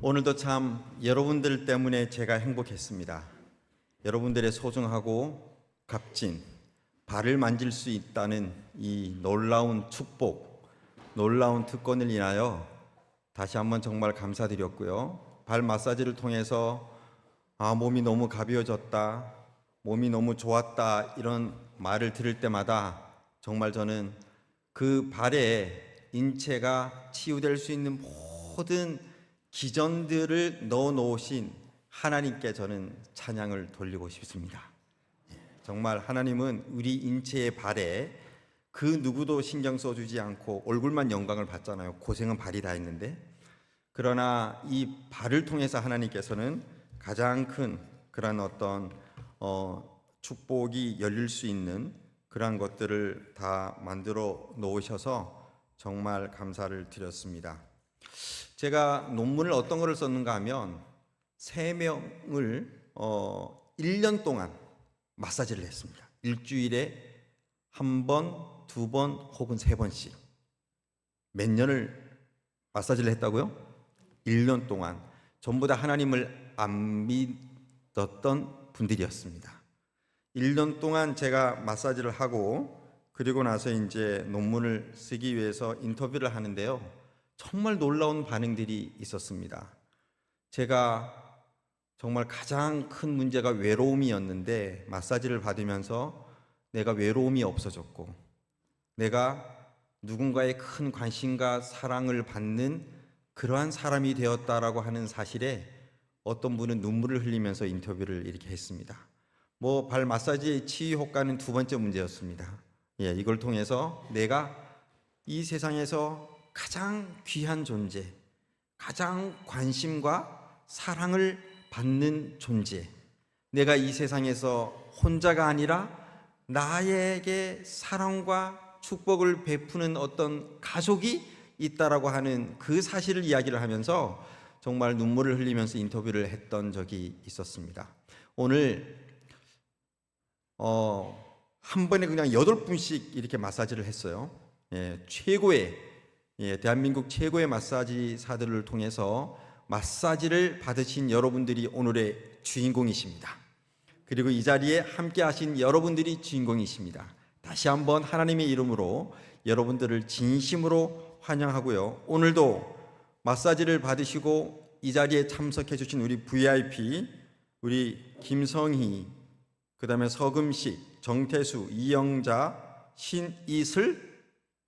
오늘도 참 여러분들 때문에 제가 행복했습니다. 여러분들의 소중하고 값진 발을 만질 수 있다는 이 놀라운 축복, 놀라운 특권을 인하여 다시 한번 정말 감사드렸고요. 발 마사지를 통해서 몸이 너무 가벼워졌다, 몸이 너무 좋았다 이런 말을 들을 때마다 정말 저는 그 발에 인체가 치유될 수 있는 모든 기전들을 넣어 놓으신 하나님께 저는 찬양을 돌리고 싶습니다. 정말 하나님은 우리 인체의 발에 그 누구도 신경 써주지 않고 얼굴만 영광을 받잖아요. 고생은 발이 다 했는데. 그러나 이 발을 통해서 하나님께서는 가장 큰 그런 어떤 축복이 열릴 수 있는 그러한 것들을 다 만들어 놓으셔서 정말 감사를 드렸습니다. 제가 논문을 어떤 거를 썼는가 하면 3명을 1년 동안 마사지를 했습니다. 일주일에 1번, 2번 혹은 3번씩. 몇 년을 마사지를 했다고요? 1년 동안. 전부 다 하나님을 안 믿었던 분들이었습니다. 1년 동안 제가 마사지를 하고 그리고 나서 이제 논문을 쓰기 위해서 인터뷰를 하는데요. 정말 놀라운 반응들이 있었습니다. 제가 정말 가장 큰 문제가 외로움이었는데 마사지를 받으면서 내가 외로움이 없어졌고 내가 누군가의 큰 관심과 사랑을 받는 그러한 사람이 되었다라고 하는 사실에 어떤 분은 눈물을 흘리면서 인터뷰를 이렇게 했습니다. 발 마사지의 치유 효과는 2번째 문제였습니다. 이걸 통해서 내가 이 세상에서 가장 귀한 존재, 가장 관심과 사랑을 받는 존재, 내가 이 세상에서 혼자가 아니라 나에게 사랑과 축복을 베푸는 어떤 가족이 있다라고 하는 그 사실을 이야기를 하면서 정말 눈물을 흘리면서 인터뷰를 했던 적이 있었습니다. 오늘 한 번에 그냥 8분씩 이렇게 마사지를 했어요. 최고의 대한민국 최고의 마사지사들을 통해서 마사지를 받으신 여러분들이 오늘의 주인공이십니다. 그리고 이 자리에 함께 하신 여러분들이 주인공이십니다. 다시 한번 하나님의 이름으로 여러분들을 진심으로 환영하고요. 오늘도 마사지를 받으시고 이 자리에 참석해 주신 우리 VIP, 우리 김성희, 그 다음에 서금식, 정태수, 이영자, 신이슬,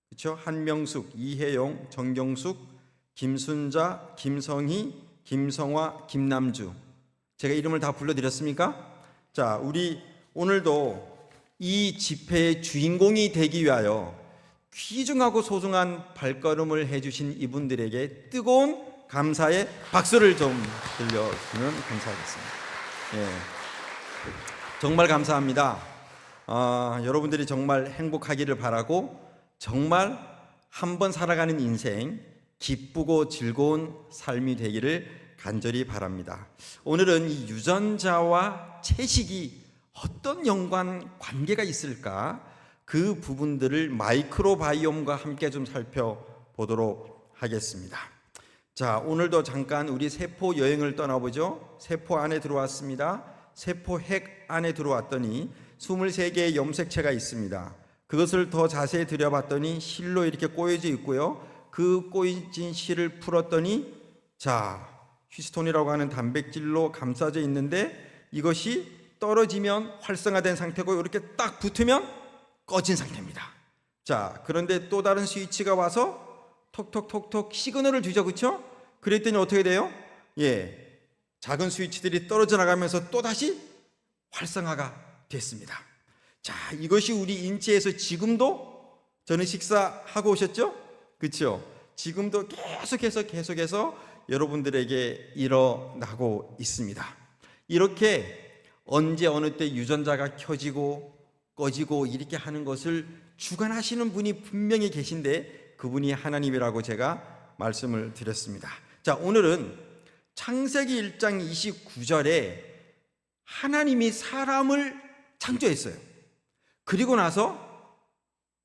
그렇죠? 한명숙, 이혜용, 정경숙, 김순자, 김성희, 김성화, 김남주. 제가 이름을 다 불러드렸습니까? 자, 우리 오늘도 이 집회의 주인공이 되기 위하여 귀중하고 소중한 발걸음을 해주신 이분들에게 뜨거운 감사의 박수를 좀 들려주면 감사하겠습니다. 정말 감사합니다. 여러분들이 정말 행복하기를 바라고 정말 한 번 살아가는 인생 기쁘고 즐거운 삶이 되기를 간절히 바랍니다. 오늘은 이 유전자와 채식이 어떤 연관 관계가 있을까? 그 부분들을 마이크로바이옴과 함께 좀 살펴보도록 하겠습니다. 자, 오늘도 잠깐 우리 세포 여행을 떠나보죠. 세포 안에 들어왔습니다. 세포 핵 안에 들어왔더니 23개의 염색체가 있습니다. 그것을 더 자세히 들여봤더니 실로 이렇게 꼬여져 있고요. 그 꼬여진 실을 풀었더니 히스톤이라고 하는 단백질로 감싸져 있는데 이것이 떨어지면 활성화된 상태고 이렇게 딱 붙으면 꺼진 상태입니다. 그런데 또 다른 스위치가 와서 톡톡톡톡 시그널을 주죠. 그렇죠? 그랬더니 어떻게 돼요? 작은 스위치들이 떨어져 나가면서 또다시 활성화가 됐습니다. 이것이 우리 인체에서 지금도 저는 식사하고 오셨죠? 그렇죠? 지금도 계속해서 여러분들에게 일어나고 있습니다. 이렇게 언제 어느 때 유전자가 켜지고 꺼지고 이렇게 하는 것을 주관하시는 분이 분명히 계신데 그분이 하나님이라고 제가 말씀을 드렸습니다. 오늘은 창세기 1장 29절에 하나님이 사람을 창조했어요. 그리고 나서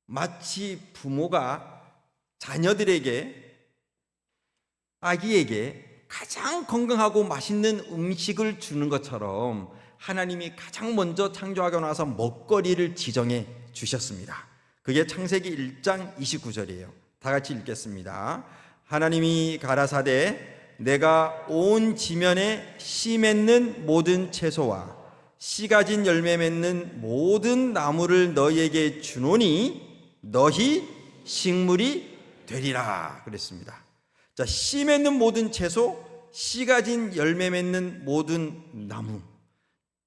마치 부모가 자녀들에게, 아기에게 가장 건강하고 맛있는 음식을 주는 것처럼 하나님이 가장 먼저 창조하고 나서 먹거리를 지정해 주셨습니다. 그게 창세기 1장 29절이에요. 다 같이 읽겠습니다. 하나님이 가라사대 내가 온 지면에 씨 맺는 모든 채소와 씨 가진 열매 맺는 모든 나무를 너희에게 주노니 너희 식물이 되리라 그랬습니다. 자, 씨 맺는 모든 채소, 씨 가진 열매 맺는 모든 나무,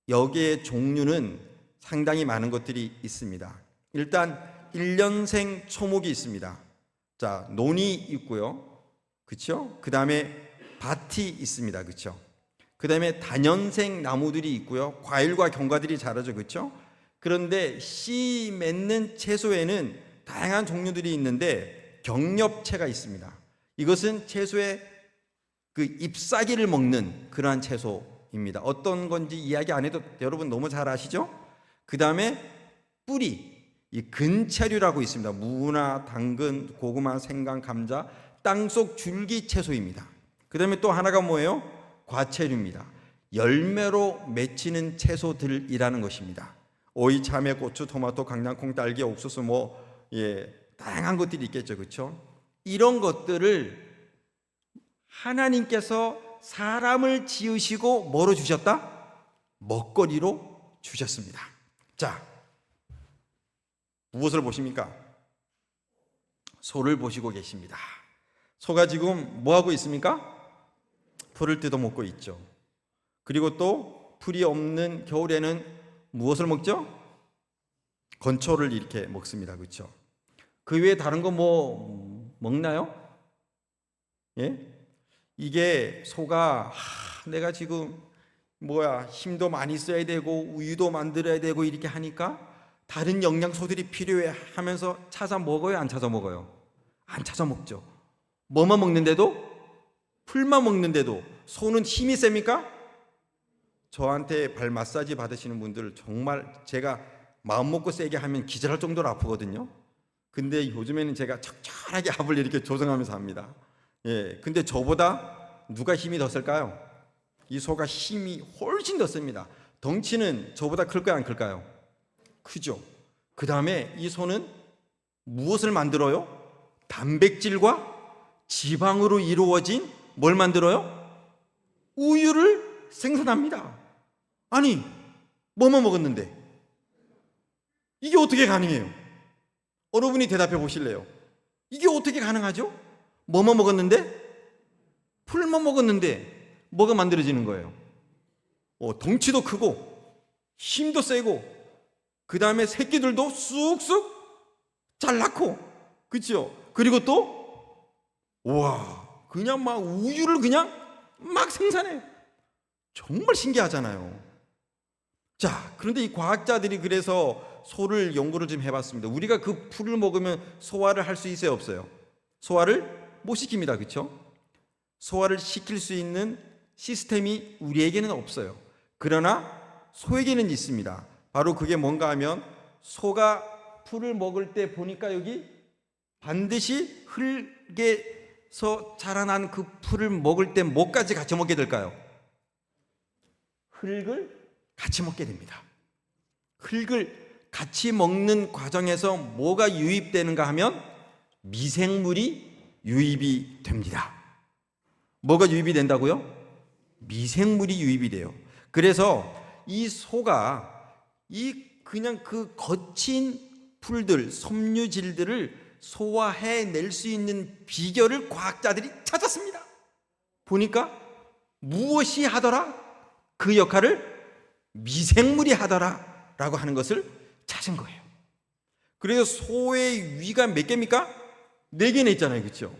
여기에 종류는 상당히 많은 것들이 있습니다. 일단 1년생 초목이 있습니다. 자, 논이 있고요, 그렇죠? 그 다음에 밭이 있습니다, 그렇죠? 그 다음에 다년생 나무들이 있고요, 과일과 경과들이 자라죠, 그렇죠? 그런데 씨 맺는 채소에는 다양한 종류들이 있는데 경엽채가 있습니다. 이것은 채소의 그 잎사귀를 먹는 그러한 채소입니다. 어떤 건지 이야기 안 해도 여러분 너무 잘 아시죠? 그 다음에 뿌리, 이 근채류라고 있습니다. 무나 당근, 고구마, 생강, 감자, 땅속 줄기 채소입니다. 그 다음에 또 하나가 뭐예요? 과채류입니다. 열매로 맺히는 채소들이라는 것입니다. 오이, 참외, 고추, 토마토, 강낭콩, 딸기, 옥수수, 다양한 것들이 있겠죠, 그렇죠? 이런 것들을 하나님께서 사람을 지으시고 뭐로 주셨다? 먹거리로 주셨습니다. 자, 무엇을 보십니까? 소를 보시고 계십니다. 소가 지금 뭐 하고 있습니까? 풀을 뜯어 먹고 있죠. 그리고 또 풀이 없는 겨울에는 무엇을 먹죠? 건초를 이렇게 먹습니다, 그렇죠? 그 외에 다른 거 뭐 먹나요? 예? 이게 소가 내가 지금 힘도 많이 써야 되고 우유도 만들어야 되고 이렇게 하니까 다른 영양소들이 필요해 하면서 찾아 먹어요, 안 찾아 먹어요? 안 찾아 먹죠. 뭐만 먹는데도? 풀만 먹는데도 소는 힘이 셉니까? 저한테 발 마사지 받으시는 분들 정말 제가 마음 먹고 세게 하면 기절할 정도로 아프거든요. 근데 요즘에는 제가 적절하게 압을 이렇게 조정하면서 합니다. 근데 저보다 누가 힘이 더 셀까요? 이 소가 힘이 훨씬 더 셉니다. 덩치는 저보다 클까요, 안 클까요? 크죠. 그 다음에 이 소는 무엇을 만들어요? 단백질과 지방으로 이루어진 뭘 만들어요? 우유를 생산합니다. 아니, 뭐만 먹었는데 이게 어떻게 가능해요? 어느 분이 대답해 보실래요? 이게 어떻게 가능하죠? 뭐만 먹었는데? 풀만 먹었는데 뭐가 만들어지는 거예요? 덩치도 크고 힘도 세고 그 다음에 새끼들도 쑥쑥 잘 낳고, 그렇죠? 그리고 또 그냥 막 우유를 그냥 막 생산해요. 정말 신기하잖아요. 자, 그런데 이 과학자들이 그래서 소를 연구를 좀 해봤습니다. 우리가 그 풀을 먹으면 소화를 할 수 있어요, 없어요? 소화를 못 시킵니다, 그렇죠? 소화를 시킬 수 있는 시스템이 우리에게는 없어요. 그러나 소에게는 있습니다. 바로 그게 뭔가 하면 소가 풀을 먹을 때 보니까 여기 반드시 흙에서 자라난 그 풀을 먹을 때 뭐까지 같이 먹게 될까요? 흙을 같이 먹게 됩니다. 흙을 같이 먹는 과정에서 뭐가 유입되는가 하면 미생물이 유입이 됩니다. 뭐가 유입이 된다고요? 미생물이 유입이 돼요. 그래서 이 소가 그냥 그 거친 풀들, 섬유질들을 소화해낼 수 있는 비결을 과학자들이 찾았습니다. 보니까 무엇이 하더라? 그 역할을 미생물이 하더라 라고 하는 것을 찾은 거예요. 그래서 소의 위가 몇 개입니까? 4개나 있잖아요, 그렇죠?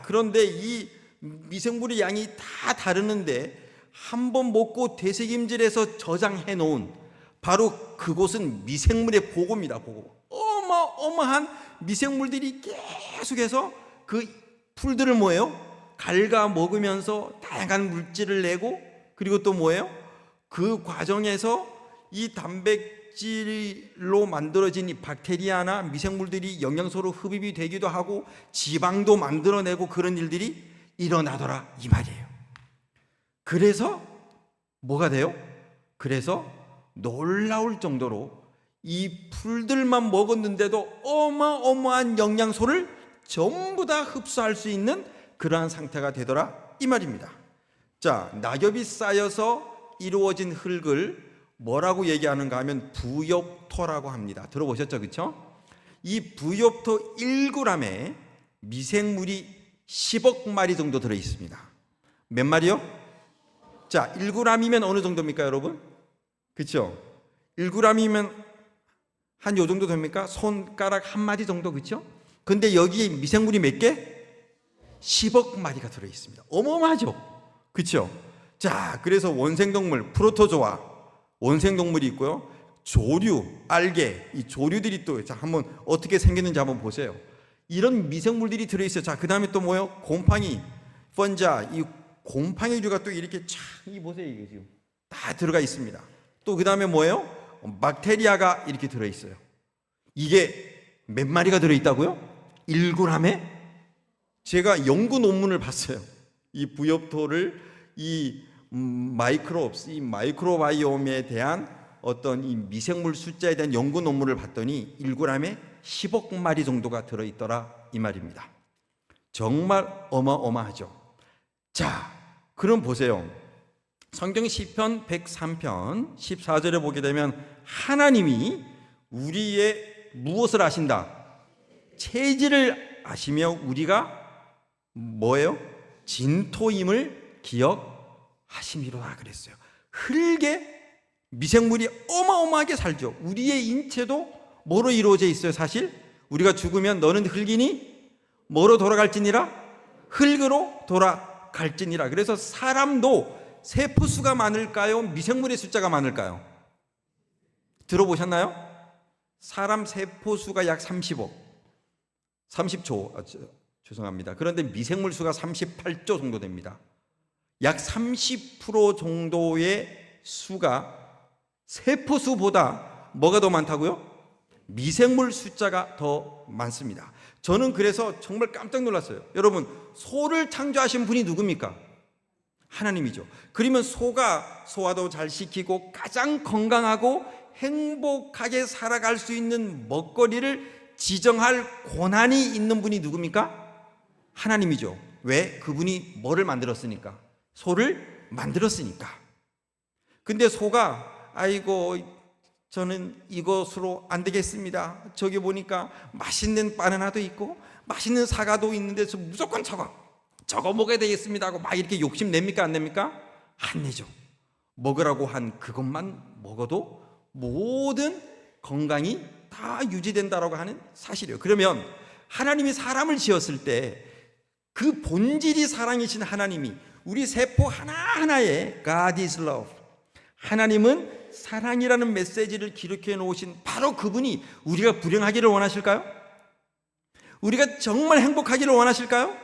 그런데 이 미생물의 양이 다 다르는데 한 번 먹고 되새김질해서 저장해 놓은 바로 그곳은 미생물의 보고입니다. 보고. 어마어마한 미생물들이 계속해서 그 풀들을 갉아 먹으면서 다양한 물질을 내고, 그리고 또 그 과정에서 이 단백질로 만들어진 이 박테리아나 미생물들이 영양소로 흡입이 되기도 하고 지방도 만들어내고 그런 일들이 일어나더라 이 말이에요. 그래서 뭐가 돼요? 그래서 놀라울 정도로 이 풀들만 먹었는데도 어마어마한 영양소를 전부 다 흡수할 수 있는 그러한 상태가 되더라 이 말입니다. 자, 낙엽이 쌓여서 이루어진 흙을 뭐라고 얘기하는가 하면 부엽토라고 합니다. 들어보셨죠? 그렇죠? 이 부엽토 1g에 미생물이 10억 마리 정도 들어 있습니다. 몇 마리요? 자, 1g이면 어느 정도입니까, 여러분? 그렇죠? 1g이면 한 요 정도 됩니까? 손가락 한 마디 정도, 그렇죠? 근데 여기에 미생물이 몇 개? 10억 마리가 들어 있습니다. 어마어마하죠? 그렇죠? 자, 그래서 원생동물 프로토조아 원생동물이 있고요. 조류, 알게, 이 조류들이 또 자, 한번 어떻게 생겼는지 한번 보세요. 이런 미생물들이 들어 있어요. 자, 그다음에 또 뭐요? 곰팡이, 펀자, 이 곰팡이류가 또 이렇게 쫙, 이 보세요, 이게 지금 다 들어가 있습니다. 또 그다음에 뭐예요? 박테리아가 이렇게 들어 있어요. 이게 몇 마리가 들어 있다고요? 1g에? 제가 연구 논문을 봤어요. 이 부엽토를 이 마이크로브스, 이 마이크로바이옴에 대한 어떤 이 미생물 숫자에 대한 연구 논문을 봤더니 1g에 10억 마리 정도가 들어 있더라 이 말입니다. 정말 어마어마하죠. 자, 그럼 보세요. 성경 시편 103편 14절에 보게 되면 하나님이 우리의 무엇을 아신다? 체질을 아시며 우리가 뭐예요? 진토임을 기억하심이로다 그랬어요. 흙에 미생물이 어마어마하게 살죠. 우리의 인체도 뭐로 이루어져 있어요? 사실 우리가 죽으면 너는 흙이니 뭐로 돌아갈지니라? 흙으로 돌아갈지니라. 그래서 사람도 세포수가 많을까요? 미생물의 숫자가 많을까요? 들어보셨나요? 사람 세포수가 약 30조, 죄송합니다. 그런데 미생물 수가 38조 정도 됩니다. 약 30% 정도의 수가 세포수보다 뭐가 더 많다고요? 미생물 숫자가 더 많습니다. 저는 그래서 정말 깜짝 놀랐어요. 여러분, 소를 창조하신 분이 누굽니까? 하나님이죠. 그러면 소가 소화도 잘 시키고 가장 건강하고 행복하게 살아갈 수 있는 먹거리를 지정할 권한이 있는 분이 누굽니까? 하나님이죠. 왜? 그분이 뭐를 만들었으니까? 소를 만들었으니까. 근데 소가 아이고 저는 이것으로 안 되겠습니다. 저기 보니까 맛있는 바나나도 있고 맛있는 사과도 있는데 저 무조건 저거 먹어야 되겠습니다 하고 막 이렇게 욕심 냅니까? 안 냅니까? 안 내죠. 먹으라고 한 그것만 먹어도 모든 건강이 다 유지된다라고 하는 사실이에요. 그러면 하나님이 사람을 지었을 때 그 본질이 사랑이신 하나님이 우리 세포 하나하나에 God is love, 하나님은 사랑이라는 메시지를 기록해 놓으신 바로 그분이 우리가 불행하기를 원하실까요? 우리가 정말 행복하기를 원하실까요?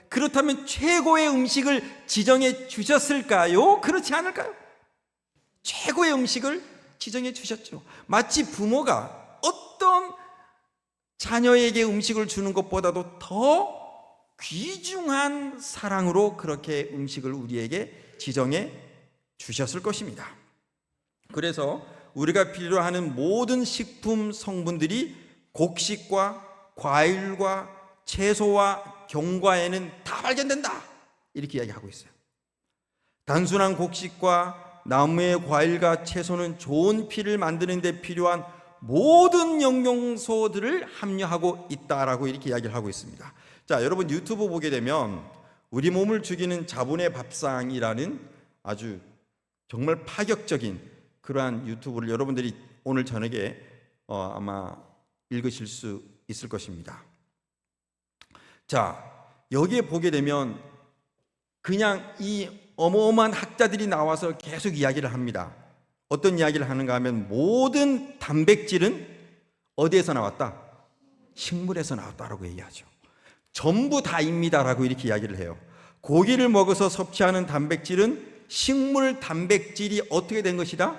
그렇다면 최고의 음식을 지정해 주셨을까요? 그렇지 않을까요? 최고의 음식을 지정해 주셨죠. 마치 부모가 어떤 자녀에게 음식을 주는 것보다도 더 귀중한 사랑으로 그렇게 음식을 우리에게 지정해 주셨을 것입니다. 그래서 우리가 필요하는 모든 식품 성분들이 곡식과 과일과 채소와 경과에는 다 발견된다 이렇게 이야기하고 있어요. 단순한 곡식과 나무의 과일과 채소는 좋은 피를 만드는 데 필요한 모든 영양소들을 함유하고 있다라고 이렇게 이야기를 하고 있습니다. 자, 여러분 유튜브 보게 되면 우리 몸을 죽이는 자본의 밥상이라는 아주 정말 파격적인 그러한 유튜브를 여러분들이 오늘 저녁에 아마 읽으실 수 있을 것입니다. 자, 여기에 보게 되면 그냥 이 어마어마한 학자들이 나와서 계속 이야기를 합니다. 어떤 이야기를 하는가 하면 모든 단백질은 어디에서 나왔다? 식물에서 나왔다라고 얘기하죠. 전부 다입니다라고 이렇게 이야기를 해요. 고기를 먹어서 섭취하는 단백질은 식물 단백질이 어떻게 된 것이다?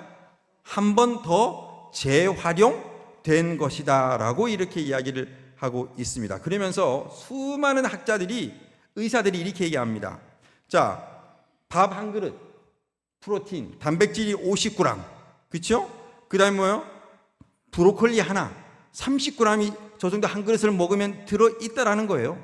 한 번 더 재활용된 것이다 라고 이렇게 이야기를 하고 있습니다. 그러면서 수많은 학자들이 의사들이 이렇게 얘기합니다. 자, 밥 한 그릇, 프로틴, 단백질이 50g, 그렇죠? 그 다음에 뭐요? 브로콜리 하나, 30g이 저 정도 한 그릇을 먹으면 들어있다라는 거예요.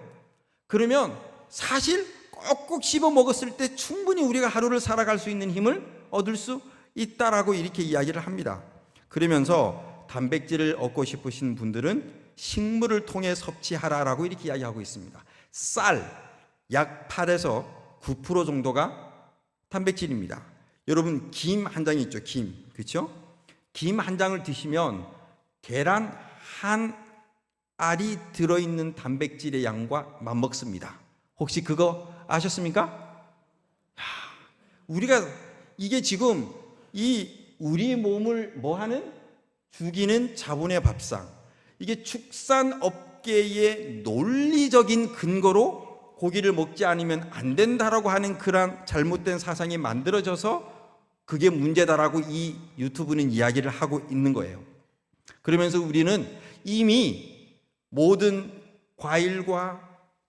그러면 사실 꼭꼭 씹어 먹었을 때 충분히 우리가 하루를 살아갈 수 있는 힘을 얻을 수 있다라고 이렇게 이야기를 합니다. 그러면서 단백질을 얻고 싶으신 분들은 식물을 통해 섭취하라라고 이렇게 이야기하고 있습니다. 쌀 약 8에서 9% 정도가 단백질입니다. 여러분 김 한 장이 있죠. 김, 그렇죠? 김 한 장을 드시면 계란 한 알이 들어있는 단백질의 양과 맞먹습니다. 혹시 그거 아셨습니까? 우리가 이게 지금 이 우리 몸을 뭐하는? 죽이는 자본의 밥상. 이게 축산업계의 논리적인 근거로 고기를 먹지 않으면 안 된다라고 하는 그런 잘못된 사상이 만들어져서 그게 문제다라고 이 유튜브는 이야기를 하고 있는 거예요. 그러면서 우리는 이미 모든 과일과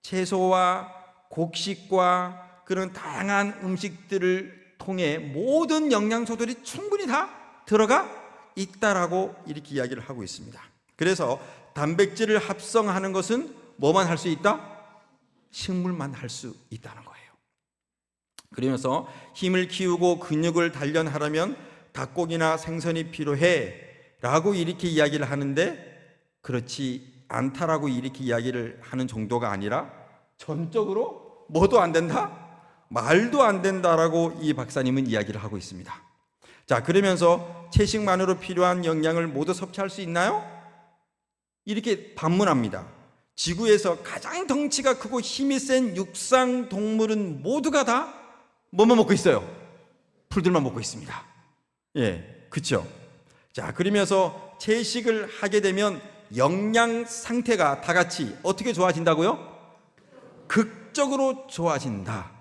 채소와 곡식과 그런 다양한 음식들을 통해 모든 영양소들이 충분히 다 들어가 있다라고 이렇게 이야기를 하고 있습니다. 그래서 단백질을 합성하는 것은 뭐만 할 수 있다? 식물만 할 수 있다는 거예요. 그러면서 힘을 키우고 근육을 단련하려면 닭고기나 생선이 필요해 라고 이렇게 이야기를 하는데 그렇지 않다라고 이렇게 이야기를 하는 정도가 아니라 전적으로 뭐도 안 된다? 말도 안 된다라고 이 박사님은 이야기를 하고 있습니다. 자, 그러면서 채식만으로 필요한 영양을 모두 섭취할 수 있나요? 이렇게 반문합니다. 지구에서 가장 덩치가 크고 힘이 센 육상 동물은 모두가 다 뭐만 먹고 있어요? 풀들만 먹고 있습니다. 예, 그렇죠. 자, 그러면서 채식을 하게 되면 영양 상태가 다 같이 어떻게 좋아진다고요? 극적으로 좋아진다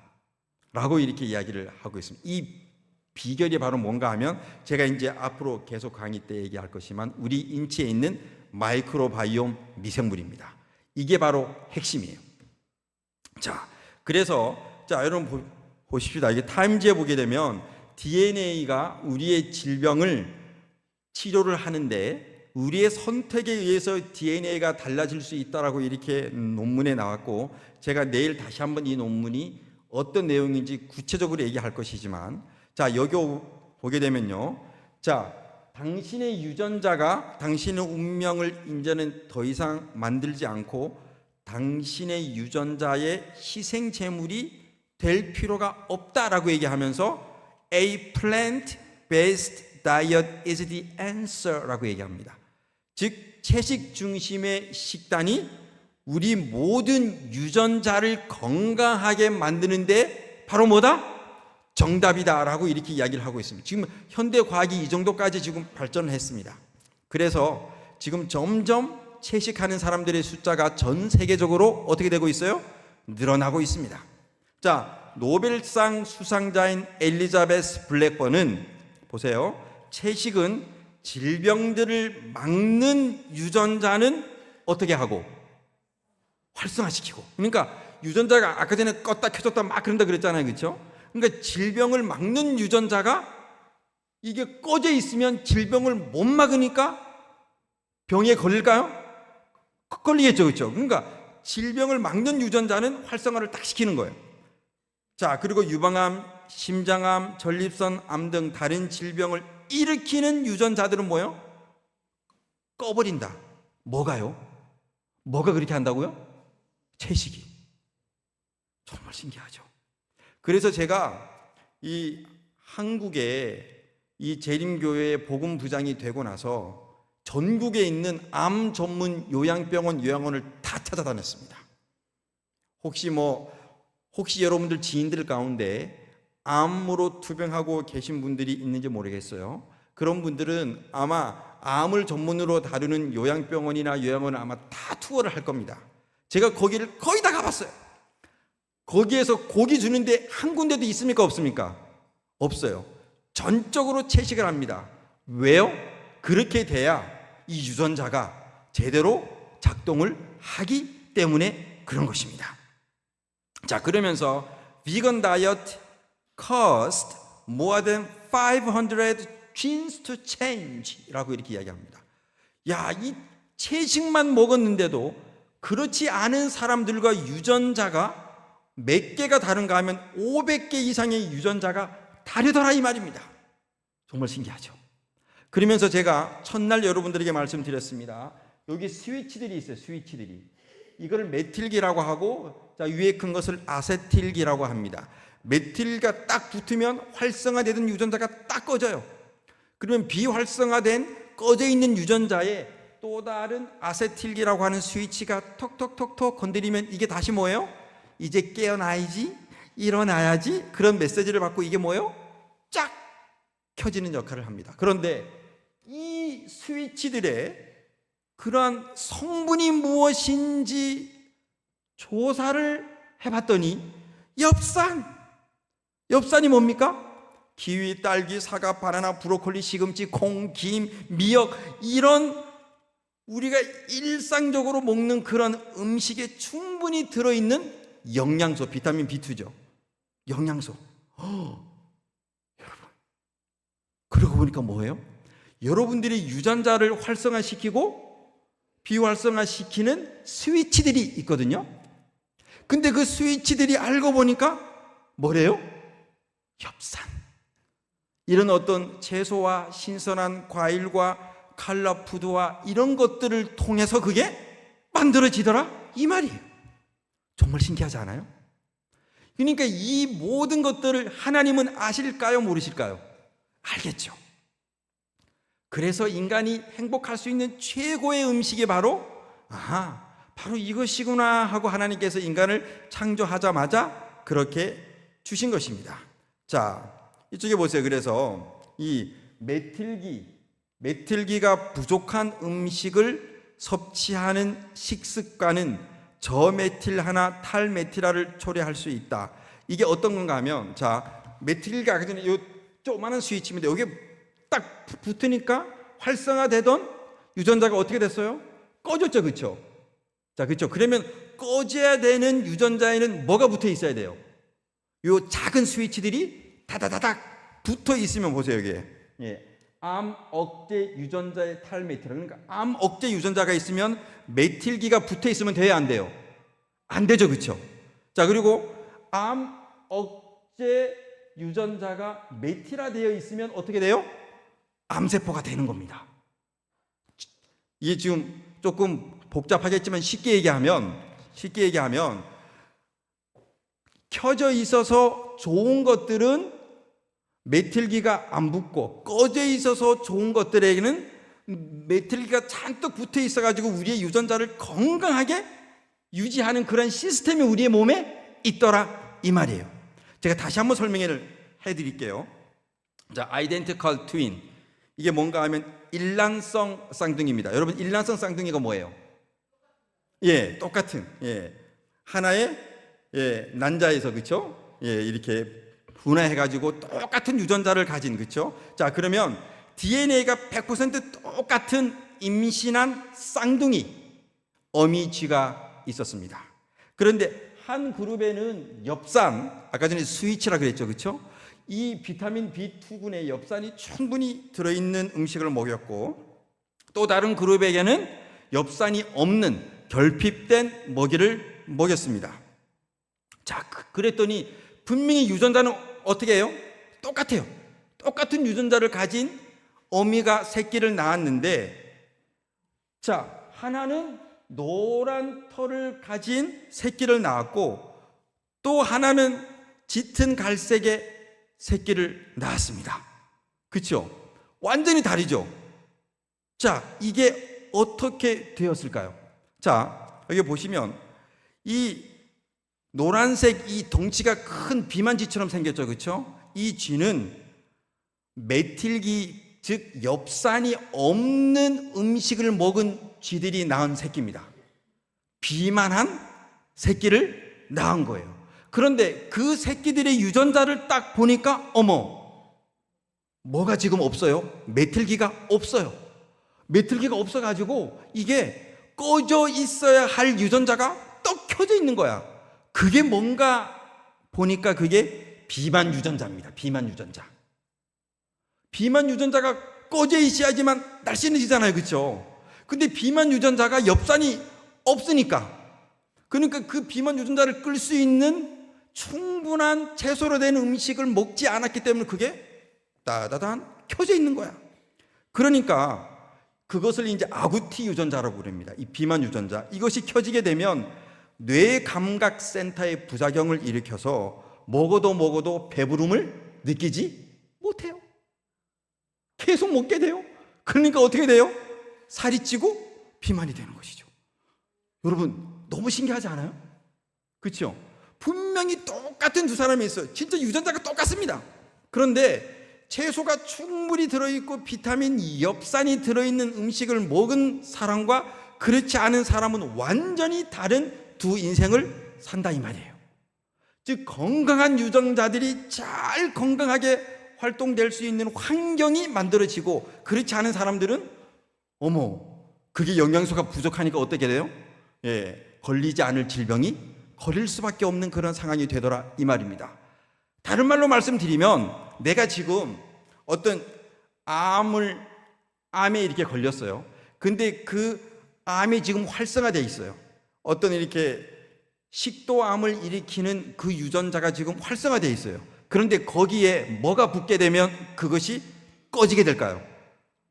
라고 이렇게 이야기를 하고 있습니다. 이 비결이 바로 뭔가 하면 제가 이제 앞으로 계속 강의 때 얘기할 것이지만 우리 인체에 있는 마이크로바이옴 미생물입니다. 이게 바로 핵심이에요. 자, 그래서 자, 여러분 보십시다. 이게 타임즈에 보게 되면 DNA가 우리의 질병을 치료를 하는데 우리의 선택에 의해서 DNA가 달라질 수 있다라고 이렇게 논문에 나왔고 제가 내일 다시 한번 이 논문이 어떤 내용인지 구체적으로 얘기할 것이지만 자, 여기 보게 되면요. 자, 당신의 유전자가 당신의 운명을 이제는 더 이상 만들지 않고 당신의 유전자의 희생 제물이 될 필요가 없다라고 얘기하면서 A plant-based diet is the answer라고 얘기합니다. 즉 채식 중심의 식단이 우리 모든 유전자를 건강하게 만드는데 바로 뭐다? 정답이다라고 이렇게 이야기를 하고 있습니다. 지금 현대 과학이 이 정도까지 지금 발전을 했습니다. 그래서 지금 점점 채식하는 사람들의 숫자가 전 세계적으로 어떻게 되고 있어요? 늘어나고 있습니다. 자, 노벨상 수상자인 엘리자베스 블랙번은 보세요. 채식은 질병들을 막는 유전자는 어떻게 하고 활성화시키고. 그러니까 유전자가 아까 전에 껐다 켜졌다 막 그런다 그랬잖아요. 그렇죠? 그러니까 질병을 막는 유전자가 이게 꺼져 있으면 질병을 못 막으니까 병에 걸릴까요? 걸리겠죠. 그렇죠? 그러니까 질병을 막는 유전자는 활성화를 딱 시키는 거예요. 자, 그리고 유방암, 심장암, 전립선 암 등 다른 질병을 일으키는 유전자들은 뭐예요? 꺼버린다. 뭐가요? 뭐가 그렇게 한다고요? 채식이. 정말 신기하죠. 그래서 제가 이 한국에 이 재림교회 복음부장이 되고 나서 전국에 있는 암 전문 요양병원, 요양원을 다 찾아다녔습니다. 혹시 여러분들 지인들 가운데 암으로 투병하고 계신 분들이 있는지 모르겠어요. 그런 분들은 아마 암을 전문으로 다루는 요양병원이나 요양원을 아마 다 투어를 할 겁니다. 제가 거기를 거의 다 가봤어요. 거기에서 고기 주는데 한 군데도 있습니까? 없습니까? 없어요. 전적으로 채식을 합니다. 왜요? 그렇게 돼야 이 유전자가 제대로 작동을 하기 때문에 그런 것입니다. 자, 그러면서 vegan diet cost more than 500 genes to change 라고 이렇게 이야기합니다. 야, 이 채식만 먹었는데도 그렇지 않은 사람들과 유전자가 몇 개가 다른가 하면 500개 이상의 유전자가 다르더라 이 말입니다. 정말 신기하죠. 그러면서 제가 첫날 여러분들에게 말씀드렸습니다. 여기 스위치들이 있어요. 스위치들이. 이걸 메틸기라고 하고, 자, 위에 큰 것을 아세틸기라고 합니다. 메틸기가 딱 붙으면 활성화되던 유전자가 딱 꺼져요. 그러면 비활성화된 꺼져 있는 유전자에 또 다른 아세틸기라고 하는 스위치가 톡톡톡톡 건드리면 이게 다시 뭐예요? 이제 깨어나야지, 일어나야지, 그런 메시지를 받고 이게 뭐예요? 쫙 켜지는 역할을 합니다. 그런데 이 스위치들의 그러한 성분이 무엇인지 조사를 해봤더니 엽산이 뭡니까? 키위, 딸기, 사과, 바나나, 브로콜리, 시금치, 콩, 김, 미역, 이런 우리가 일상적으로 먹는 그런 음식에 충분히 들어있는 영양소, 비타민 B2죠. 영양소. 여러분, 그러고 보니까 뭐예요? 여러분들이 유전자를 활성화시키고 비활성화시키는 스위치들이 있거든요. 근데 그 스위치들이 알고 보니까 뭐래요? 엽산. 이런 어떤 채소와 신선한 과일과 칼라푸드와 이런 것들을 통해서 그게 만들어지더라 이 말이에요. 정말 신기하지 않아요? 그러니까 이 모든 것들을 하나님은 아실까요? 모르실까요? 알겠죠. 그래서 인간이 행복할 수 있는 최고의 음식이 바로 바로 이것이구나 하고 하나님께서 인간을 창조하자마자 그렇게 주신 것입니다. 자, 이쪽에 보세요. 그래서 이 메틸기가 부족한 음식을 섭취하는 식습관은 저메틸하나 탈메틸화를 초래할 수 있다. 이게 어떤 건가 하면, 자, 메틸기가 아까 전에 요 조그마한 스위치인데 여기에 딱 붙으니까 활성화되던 유전자가 어떻게 됐어요? 꺼졌죠, 그렇죠? 자, 그렇죠. 그러면 꺼져야 되는 유전자에는 뭐가 붙어 있어야 돼요? 요 작은 스위치들이 다다다닥 붙어 있으면 보세요, 여기에. 예. 암 억제 유전자의 탈메틸. 그러니까 암 억제 유전자가 있으면 메틸기가 붙어 있으면 돼야 안 돼요? 안 되죠, 그렇죠? 자, 그리고 암 억제 유전자가 메틸화되어 있으면 어떻게 돼요? 암세포가 되는 겁니다. 이게 지금 조금 복잡하겠지만 쉽게 얘기하면 켜져 있어서 좋은 것들은 메틸기가 안 붙고 꺼져 있어서 좋은 것들에게는 메틸기가 잔뜩 붙어 있어가지고 우리의 유전자를 건강하게 유지하는 그런 시스템이 우리의 몸에 있더라 이 말이에요. 제가 다시 한번 설명을 해드릴게요. 자, identical twin, 이게 뭔가 하면 일란성 쌍둥이입니다. 여러분, 일란성 쌍둥이가 뭐예요? 예, 똑같은, 예, 하나의, 예, 난자에서, 그쵸? 예, 이렇게 분화해가지고 똑같은 유전자를 가진, 그쵸? 자, 그러면 DNA가 100% 똑같은 임신한 쌍둥이 어미쥐가 있었습니다. 그런데 한 그룹에는 엽산, 아까 전에 스위치라 그랬죠, 그쵸? 이 비타민 B2군의 엽산이 충분히 들어있는 음식을 먹였고, 또 다른 그룹에게는 엽산이 없는 결핍된 먹이를 먹였습니다. 자, 그랬더니 분명히 유전자는 어떻게 해요? 똑같아요. 똑같은 유전자를 가진 어미가 새끼를 낳았는데, 자, 하나는 노란 털을 가진 새끼를 낳았고 또 하나는 짙은 갈색의 새끼를 낳았습니다. 그렇죠? 완전히 다르죠? 자, 이게 어떻게 되었을까요? 자, 여기 보시면 이 노란색 이 덩치가 큰 비만쥐처럼 생겼죠, 그렇죠? 이 쥐는 메틸기, 즉 엽산이 없는 음식을 먹은 쥐들이 낳은 새끼입니다. 비만한 새끼를 낳은 거예요. 그런데 그 새끼들의 유전자를 딱 보니까 어머, 뭐가 지금 없어요? 메틸기가 없어요. 메틸기가 없어가지고 이게 꺼져 있어야 할 유전자가 떡 켜져 있는 거야. 그게 뭔가 보니까 그게 비만 유전자입니다. 비만 유전자. 비만 유전자가 꺼져 있어야지만 날씬해지잖아요. 그렇죠? 근데 비만 유전자가 엽산이 없으니까, 그러니까 그 비만 유전자를 끌 수 있는 충분한 채소로 된 음식을 먹지 않았기 때문에 그게 따다단 켜져 있는 거야. 그러니까 그것을 이제 아구티 유전자라고 부릅니다. 이 비만 유전자, 이것이 켜지게 되면 뇌 감각 센터의 부작용을 일으켜서 먹어도 배부름을 느끼지 못해요. 계속 먹게 돼요. 그러니까 어떻게 돼요? 살이 찌고 비만이 되는 것이죠. 여러분, 너무 신기하지 않아요? 그렇죠? 분명히 똑같은 두 사람이 있어요. 진짜 유전자가 똑같습니다. 그런데 채소가 충분히 들어있고 비타민 엽산이 들어있는 음식을 먹은 사람과 그렇지 않은 사람은 완전히 다른 두 인생을 산다 이 말이에요. 즉, 건강한 유전자들이 잘 건강하게 활동될 수 있는 환경이 만들어지고, 그렇지 않은 사람들은 그게 영양소가 부족하니까 어떻게 돼요? 걸리지 않을 질병이 걸릴 수밖에 없는 그런 상황이 되더라 이 말입니다. 다른 말로 말씀드리면, 내가 지금 어떤 암에 이렇게 걸렸어요. 근데 그 암이 지금 활성화되어 있어요. 어떤 이렇게 식도암을 일으키는 그 유전자가 지금 활성화되어 있어요. 그런데 거기에 뭐가 붙게 되면 그것이 꺼지게 될까요?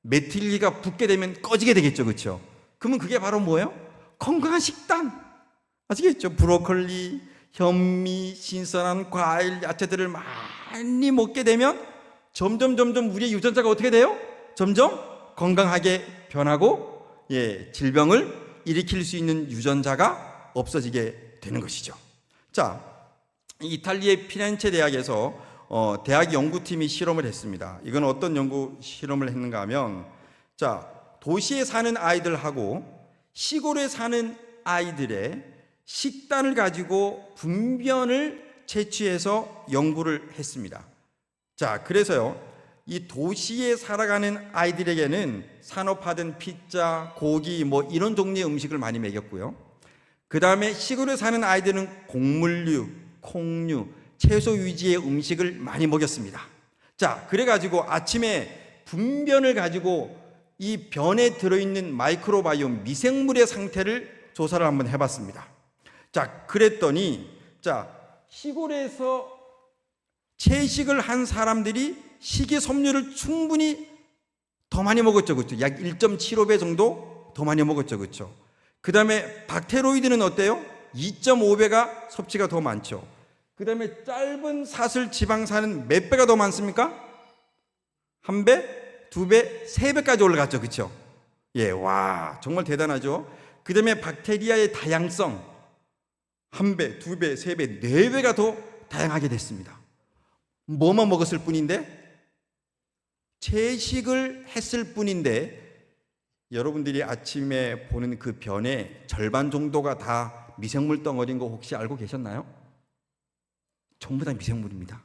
메틸리가 붙게 되면 꺼지게 되겠죠. 그렇죠? 그러면 그게 바로 뭐예요? 건강한 식단. 아시겠죠? 브로콜리, 현미, 신선한 과일, 야채들을 많이 먹게 되면 점점 우리의 유전자가 어떻게 돼요? 점점 건강하게 변하고, 질병을 일으킬 수 있는 유전자가 없어지게 되는 것이죠. 자, 이탈리아의 피렌체 대학에서 대학 연구팀이 실험을 했습니다. 이건 어떤 연구 실험을 했는가 하면, 자, 도시에 사는 아이들하고 시골에 사는 아이들의 식단을 가지고 분변을 채취해서 연구를 했습니다. 자, 그래서요, 이 도시에 살아가는 아이들에게는 산업화된 피자, 고기 이런 종류의 음식을 많이 먹였고요. 그 다음에 시골에 사는 아이들은 곡물류, 콩류, 채소 위주의 음식을 많이 먹였습니다. 자, 그래가지고 아침에 분변을 가지고 이 변에 들어있는 마이크로바이옴, 미생물의 상태를 조사를 한번 해봤습니다. 자, 그랬더니, 자, 시골에서 채식을 한 사람들이 식이섬유를 충분히 더 많이 먹었죠. 그렇죠? 약 1.75배 정도 더 많이 먹었죠. 그렇죠? 그 다음에 박테로이드는 어때요? 2.5배가 섭취가 더 많죠. 그 다음에 짧은 사슬 지방산은 몇 배가 더 많습니까? 1배, 2배, 3배까지 올라갔죠. 그렇죠? 와, 정말 대단하죠. 그 다음에 박테리아의 다양성 1배, 2배, 3배, 4배가 더 다양하게 됐습니다. 뭐만 먹었을 뿐인데, 채식을 했을 뿐인데, 여러분들이 아침에 보는 그 변의 절반 정도가 다 미생물 덩어리인 거 혹시 알고 계셨나요? 전부 다 미생물입니다.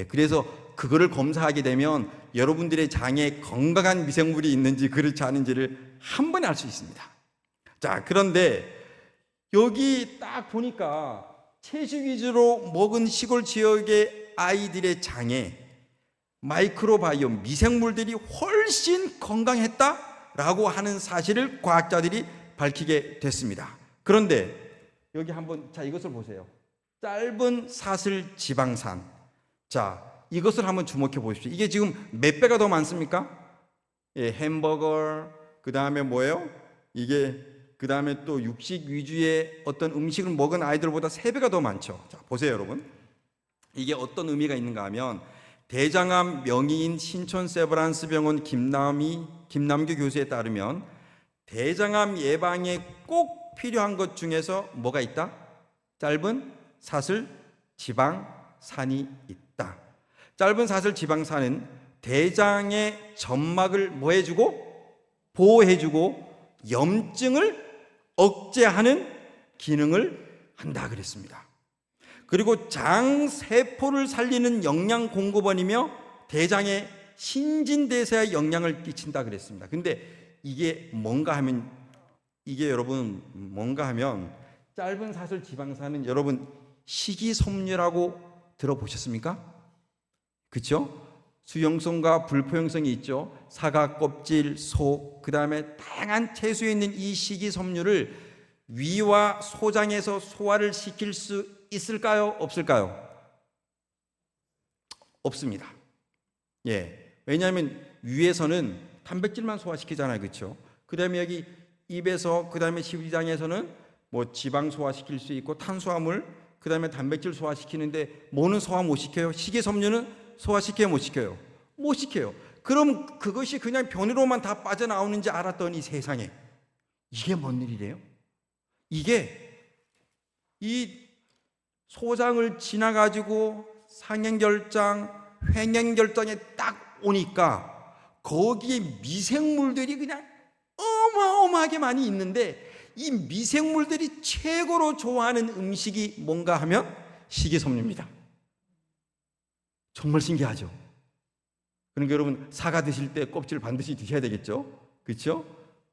그래서 그거를 검사하게 되면 여러분들의 장에 건강한 미생물이 있는지 그렇지 않은지를 한 번에 알 수 있습니다. 자, 그런데 여기 딱 보니까 채식 위주로 먹은 시골 지역의 아이들의 장에 마이크로바이옴, 미생물들이 훨씬 건강했다라고 하는 사실을 과학자들이 밝히게 됐습니다. 그런데 여기 한번, 자, 이것을 보세요. 짧은 사슬 지방산. 자, 이것을 한번 주목해 보십시오. 이게 지금 몇 배가 더 많습니까? 햄버거, 그 다음에 뭐예요? 그 다음에 또 육식 위주의 어떤 음식을 먹은 아이들보다 3배가 더 많죠. 자, 보세요, 여러분. 이게 어떤 의미가 있는가 하면, 대장암 명의인 신촌 세브란스 병원 김남규 교수에 따르면 대장암 예방에 꼭 필요한 것 중에서 뭐가 있다? 짧은 사슬 지방산이 있다. 짧은 사슬 지방산은 대장의 점막을 뭐 해주고? 보호해주고 염증을 억제하는 기능을 한다 그랬습니다. 그리고 장 세포를 살리는 영양 공급원이며 대장의 신진대사에 영향을 끼친다 그랬습니다. 근데 이게 뭔가 하면, 여러분 뭔가 하면 짧은 사슬 지방산은 여러분 식이섬유라고 들어보셨습니까? 그렇죠? 수용성과 불포용성이 있죠. 사과 껍질, 속, 그 다음에 다양한 채소에 있는 이 식이섬유를 위와 소장에서 소화를 시킬 수 있을까요? 없을까요? 없습니다. 예, 왜냐하면 위에서는 단백질만 소화시키잖아요, 그렇죠? 그 다음에 여기 입에서, 그 다음에 십이장에서는 뭐 지방 소화시킬 수 있고 탄수화물, 그 다음에 단백질 소화시키는데 뭐는 소화 못 시켜요? 식이섬유는 소화시켜요, 못 시켜요? 못 시켜요. 그럼 그것이 그냥 변으로만 다 빠져나오는지 알았더니 세상에 이게 뭔 일이래요? 이게 이 소장을 지나가지고 상행결장, 횡행결장에 딱 오니까 거기에 미생물들이 그냥 어마어마하게 많이 있는데 이 미생물들이 최고로 좋아하는 음식이 뭔가 하면 식이섬유입니다. 정말 신기하죠? 그러니까 여러분 사과 드실 때 껍질 반드시 드셔야 되겠죠? 그렇죠?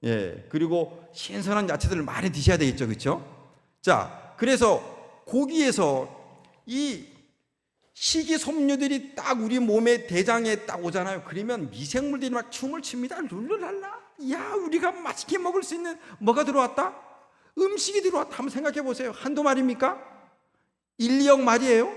예. 그리고 신선한 야채들을 많이 드셔야 되겠죠? 그렇죠? 자, 그래서 고기에서 이 식이섬유들이 딱 우리 몸의 대장에 딱 오잖아요. 그러면 미생물들이 막 춤을 춥니다. 룰루랄라. 야, 우리가 맛있게 먹을 수 있는 뭐가 들어왔다? 음식이 들어왔다. 한번 생각해 보세요. 한두 마리입니까? 1, 2억 마리예요?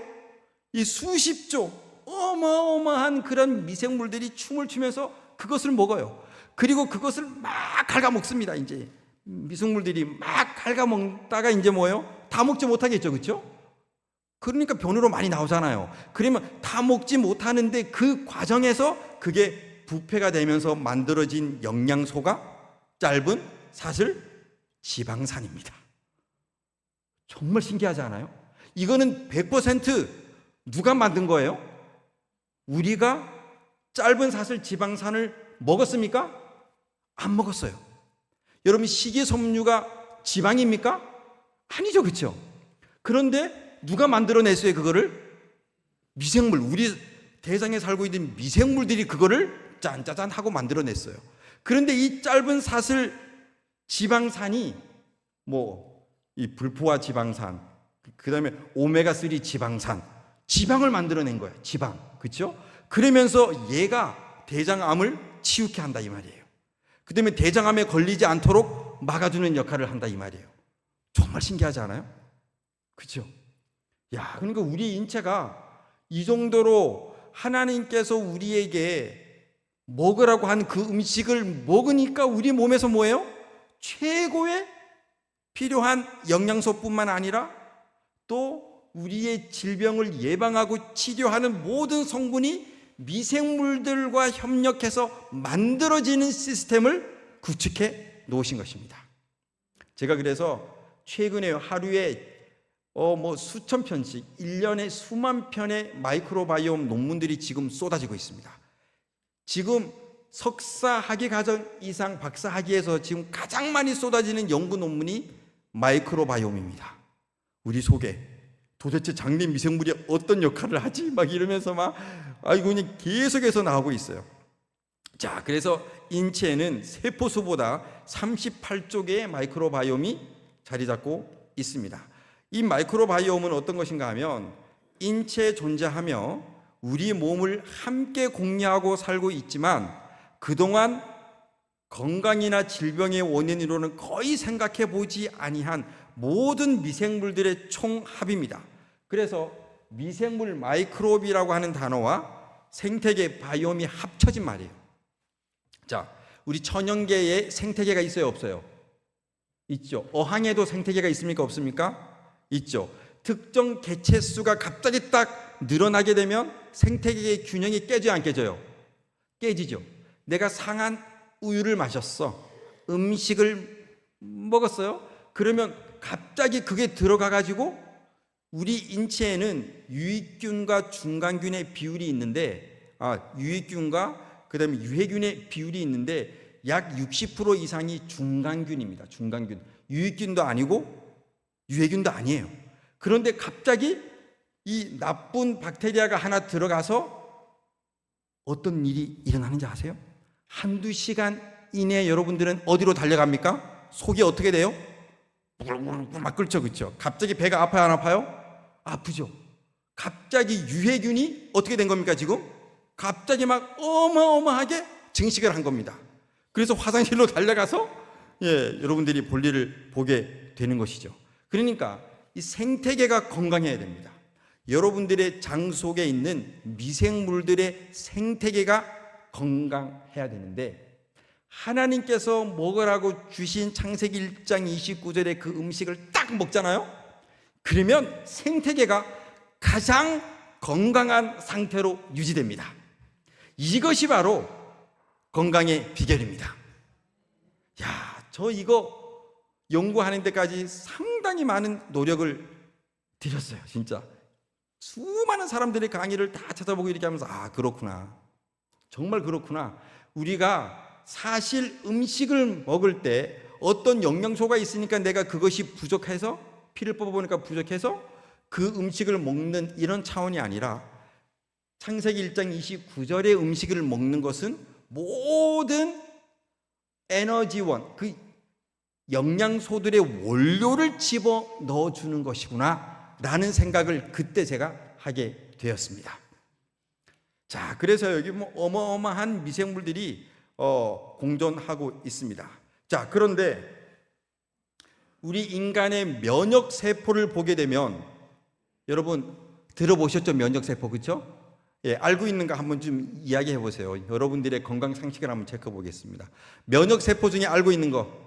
이 수십조 어마어마한 그런 미생물들이 춤을 추면서 그것을 먹어요. 그리고 그것을 막 갉아먹습니다. 이제 미생물들이 막 갉아먹다가 이제 뭐예요? 다 먹지 못하겠죠, 그렇죠? 그러니까 변으로 많이 나오잖아요. 그러면 다 먹지 못하는데 그 과정에서 그게 부패가 되면서 만들어진 영양소가 짧은 사슬 지방산입니다. 정말 신기하지 않아요? 이거는 100% 누가 만든 거예요? 우리가 짧은 사슬 지방산을 먹었습니까? 안 먹었어요. 여러분 식이섬유가 지방입니까? 아니죠, 그렇죠? 그런데 누가 만들어냈어요, 그거를? 미생물, 우리 대장에 살고 있는 미생물들이 그거를 짠짜잔 하고 만들어냈어요. 그런데 이 짧은 사슬 지방산이 이 불포화 지방산, 그 다음에 오메가3 지방산, 지방을 만들어낸 거예요. 지방, 그렇죠? 그러면서 얘가 대장암을 치유케 한다 이 말이에요. 그 다음에 대장암에 걸리지 않도록 막아주는 역할을 한다 이 말이에요. 정말 신기하지 않아요? 그렇죠? 야, 그러니까 우리 인체가 이 정도로 하나님께서 우리에게 먹으라고 한 그 음식을 먹으니까 우리 몸에서 뭐예요? 최고의 필요한 영양소뿐만 아니라 또 우리의 질병을 예방하고 치료하는 모든 성분이 미생물들과 협력해서 만들어지는 시스템을 구축해 놓으신 것입니다. 제가 그래서 최근에 하루에 수천 편씩 1년에 수만 편의 마이크로바이옴 논문들이 지금 쏟아지고 있습니다. 지금 석사 학위 과정 이상 박사 학위에서 지금 가장 많이 쏟아지는 연구 논문이 마이크로바이옴입니다. 우리 속에 도대체 장내 미생물이 어떤 역할을 하지? 막 이러면서 그냥 계속해서 나오고 있어요. 자, 그래서 인체에는 세포수보다 38조 개의 마이크로바이옴이 자리 잡고 있습니다. 이 마이크로바이옴은 어떤 것인가 하면 인체에 존재하며 우리 몸을 함께 공유하고 살고 있지만 그동안 건강이나 질병의 원인으로는 거의 생각해 보지 아니한 모든 미생물들의 총합입니다. 그래서 미생물 마이크로비라고 하는 단어와 생태계 바이옴이 합쳐진 말이에요. 자, 우리 천연계에 생태계가 있어요, 없어요? 있죠. 어항에도 생태계가 있습니까, 없습니까? 있죠. 특정 개체수가 갑자기 딱 늘어나게 되면 생태계의 균형이 깨져요, 안 깨져요? 깨지죠. 내가 상한 우유를 마셨어. 음식을 먹었어요. 그러면 갑자기 그게 들어가 가지고 우리 인체에는 유익균과 중간균의 비율이 있는데 유익균과 그다음에 유해균의 비율이 있는데 약 60% 이상이 중간균입니다. 중간균. 유익균도 아니고 유해균도 아니에요. 그런데 갑자기 이 나쁜 박테리아가 하나 들어가서 어떤 일이 일어나는지 아세요? 한두 시간 이내에 여러분들은 어디로 달려갑니까? 속이 어떻게 돼요? 막 끓죠, 그렇죠? 갑자기 배가 아파요, 안 아파요? 아프죠. 갑자기 유해균이 어떻게 된 겁니까 지금? 갑자기 막 어마어마하게 증식을 한 겁니다. 그래서 화장실로 달려가서 여러분들이 볼일을 보게 되는 것이죠. 그러니까 이 생태계가 건강해야 됩니다. 여러분들의 장 속에 있는 미생물들의 생태계가 건강해야 되는데, 하나님께서 먹으라고 주신 창세기 1장 29절의 그 음식을 딱 먹잖아요. 그러면 생태계가 가장 건강한 상태로 유지됩니다. 이것이 바로 건강의 비결입니다. 저 이거 연구하는 데까지 상당히 많은 노력을 들였어요. 진짜 수많은 사람들의 강의를 다 찾아보고 이렇게 하면서 그렇구나, 정말 그렇구나. 우리가 사실 음식을 먹을 때 어떤 영양소가 있으니까 내가 그것이 부족해서, 피를 뽑아보니까 부족해서 그 음식을 먹는 이런 차원이 아니라, 창세기 1장 29절의 음식을 먹는 것은 모든 에너지원, 그 영양소들의 원료를 집어 넣어주는 것이구나 라는 생각을 그때 제가 하게 되었습니다. 자, 그래서 여기 어마어마한 미생물들이 공존하고 있습니다. 자, 그런데 우리 인간의 면역 세포를 보게 되면, 여러분 들어보셨죠? 면역 세포, 그렇죠? 알고 있는 거 한번 좀 이야기해 보세요. 여러분들의 건강 상식을 한번 체크해 보겠습니다. 면역 세포 중에 알고 있는 거,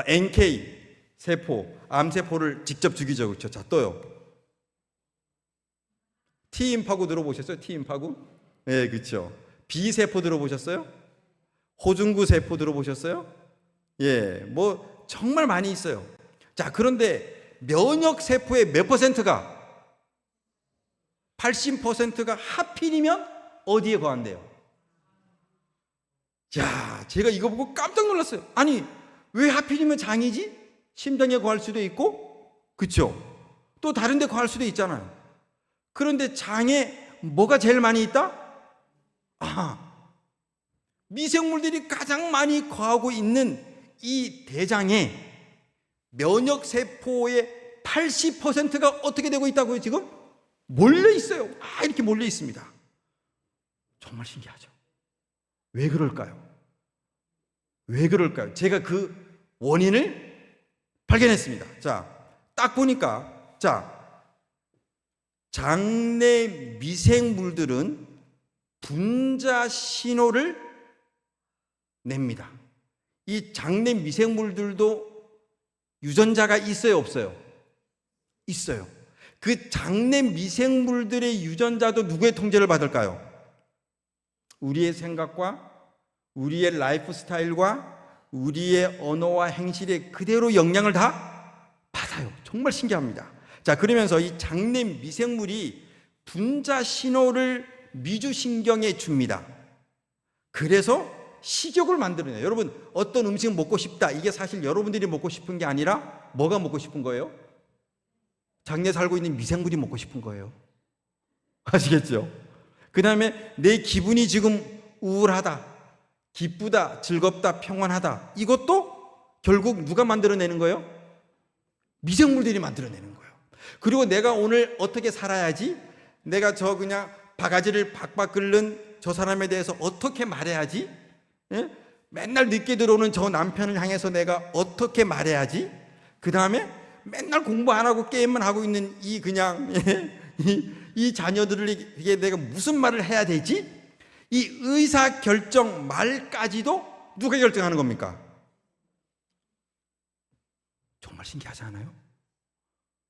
NK 세포, 암 세포를 직접 죽이죠, 그렇죠? 자, 또요. T임파구 들어보셨어요? T임파구? 네, 그렇죠. B 세포 들어보셨어요? 호중구 세포 들어보셨어요? 정말 많이 있어요. 자, 그런데 면역 세포의 몇 퍼센트가, 80%가 하필이면 어디에 거한대요? 자, 제가 이거 보고 깜짝 놀랐어요. 아니, 왜 하필이면 장이지? 심장에 거할 수도 있고, 그렇죠? 또 다른 데 거할 수도 있잖아요. 그런데 장에 뭐가 제일 많이 있다? 미생물들이 가장 많이 거하고 있는 이 대장에 면역세포의 80%가 어떻게 되고 있다고요, 지금? 몰려 있어요. 이렇게 몰려 있습니다. 정말 신기하죠. 왜 그럴까요? 왜 그럴까요? 제가 그 원인을 발견했습니다. 자, 딱 보니까, 장내 미생물들은 분자 신호를 냅니다. 이 장내 미생물들도 유전자가 있어요, 없어요? 있어요. 그 장내 미생물들의 유전자도 누구의 통제를 받을까요? 우리의 생각과 우리의 라이프 스타일과 우리의 언어와 행실에 그대로 영향을 다 받아요. 정말 신기합니다. 자, 그러면서 이 장내 미생물이 분자 신호를 미주신경에 줍니다. 그래서 식욕을 만들어내요. 여러분, 어떤 음식 먹고 싶다, 이게 사실 여러분들이 먹고 싶은 게 아니라 뭐가 먹고 싶은 거예요? 장내에 살고 있는 미생물이 먹고 싶은 거예요. 아시겠죠? 그 다음에 내 기분이 지금 우울하다, 기쁘다, 즐겁다, 평안하다, 이것도 결국 누가 만들어내는 거예요? 미생물들이 만들어내는 거예요. 그리고 내가 오늘 어떻게 살아야지, 내가 그냥 바가지를 박박 끓는 저 사람에 대해서 어떻게 말해야지, 맨날 늦게 들어오는 저 남편을 향해서 내가 어떻게 말해야지, 그 다음에 맨날 공부 안 하고 게임만 하고 있는 이 자녀들에게 내가 무슨 말을 해야 되지? 이 의사 결정 말까지도 누가 결정하는 겁니까? 정말 신기하지 않아요?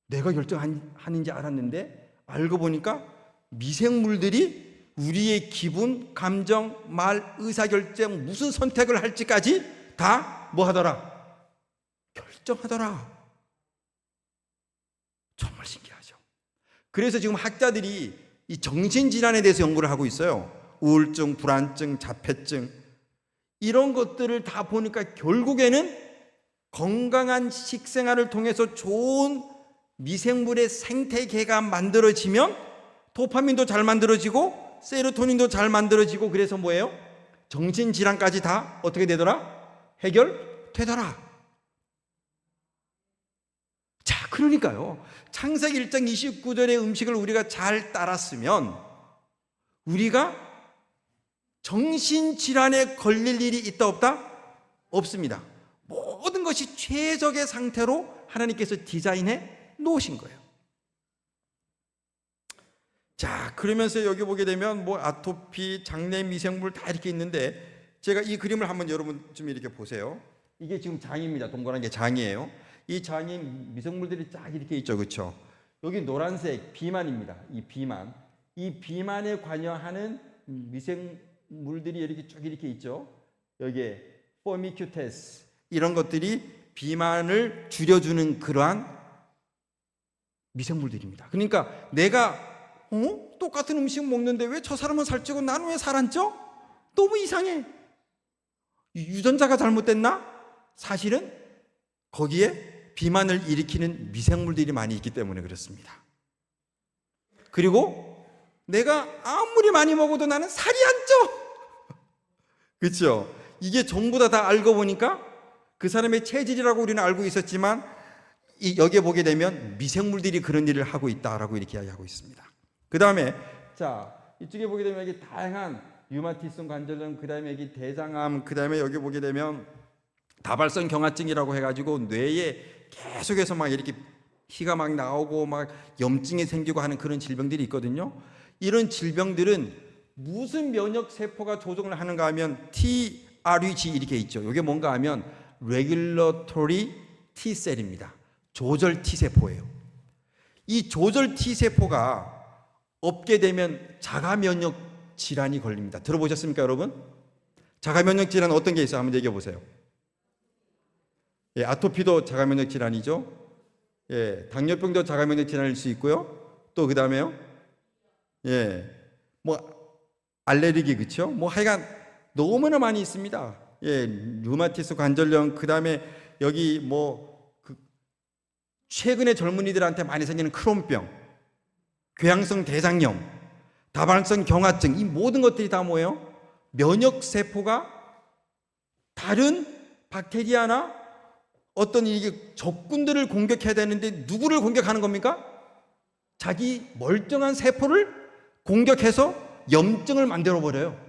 내가 결정하는지 알았는데 알고 보니까 미생물들이 우리의 기분, 감정, 말, 의사결정, 무슨 선택을 할지까지 다 뭐 하더라? 결정하더라. 정말 신기하죠. 그래서 지금 학자들이 이 정신질환에 대해서 연구를 하고 있어요. 우울증, 불안증, 자폐증, 이런 것들을 다 보니까 결국에는 건강한 식생활을 통해서 좋은 미생물의 생태계가 만들어지면 도파민도 잘 만들어지고 세로토닌도 잘 만들어지고, 그래서 뭐예요? 정신질환까지 다 어떻게 되더라? 해결되더라. 그러니까요. 창세기 1장 29절의 음식을 우리가 잘 따랐으면 우리가 정신질환에 걸릴 일이 있다 없다? 없습니다. 모든 것이 최적의 상태로 하나님께서 디자인해 놓으신 거예요. 자, 그러면서 여기 보게 되면 뭐 아토피, 장내 미생물 다 이렇게 있는데, 제가 이 그림을 한번 여러분 좀 이렇게 보세요. 이게 지금 장입니다. 동그란 게 장이에요. 이 장에 미생물들이 쫙 이렇게 있죠, 그렇죠? 여기 노란색 비만입니다. 이 비만, 이 비만에 관여하는 미생물들이 이렇게 쭉 이렇게 있죠. 여기에 포미큐테스 이런 것들이 비만을 줄여주는 그러한 미생물들입니다. 그러니까 내가 똑같은 음식 먹는데 왜 저 사람은 살찌고 나는 왜 살 안 쪄? 너무 이상해. 유전자가 잘못됐나? 사실은 거기에 비만을 일으키는 미생물들이 많이 있기 때문에 그렇습니다. 그리고 내가 아무리 많이 먹어도 나는 살이 안 쪄. 그렇죠? 이게 전부 다 알고 보니까 그 사람의 체질이라고 우리는 알고 있었지만 여기에 보게 되면 미생물들이 그런 일을 하고 있다라고 이렇게 이야기하고 있습니다. 그 다음에 자, 이쪽에 보게 되면 여기 다양한 류마티성 관절염, 그 다음에 여기 대장암, 그 다음에 여기 보게 되면 다발성 경화증이라고 해가지고 뇌에 계속해서 막 이렇게 피가 막 나오고 막 염증이 생기고 하는 그런 질병들이 있거든요. 이런 질병들은 무슨 면역 세포가 조종을 하는가 하면 TREG 이렇게 있죠. 이게 뭔가 하면 Regulatory T셀입니다. 조절 T세포예요. 이 조절 T세포가 없게 되면 자가면역 질환이 걸립니다. 들어보셨습니까, 여러분? 자가면역 질환 어떤 게 있어요? 한번 얘기해 보세요. 예, 아토피도 자가면역 질환이죠. 예, 당뇨병도 자가면역 질환일 수 있고요. 또 그 다음에요. 예, 뭐 알레르기, 그렇죠? 뭐 하여간 너무나 많이 있습니다. 예, 류마티스 관절염, 그 다음에 여기 최근에 젊은이들한테 많이 생기는 크론병, 궤양성 대장염, 다발성 경화증, 이 모든 것들이 다 뭐예요? 면역 세포가 다른 박테리아나 어떤 이게 적군들을 공격해야 되는데 누구를 공격하는 겁니까? 자기 멀쩡한 세포를 공격해서 염증을 만들어 버려요.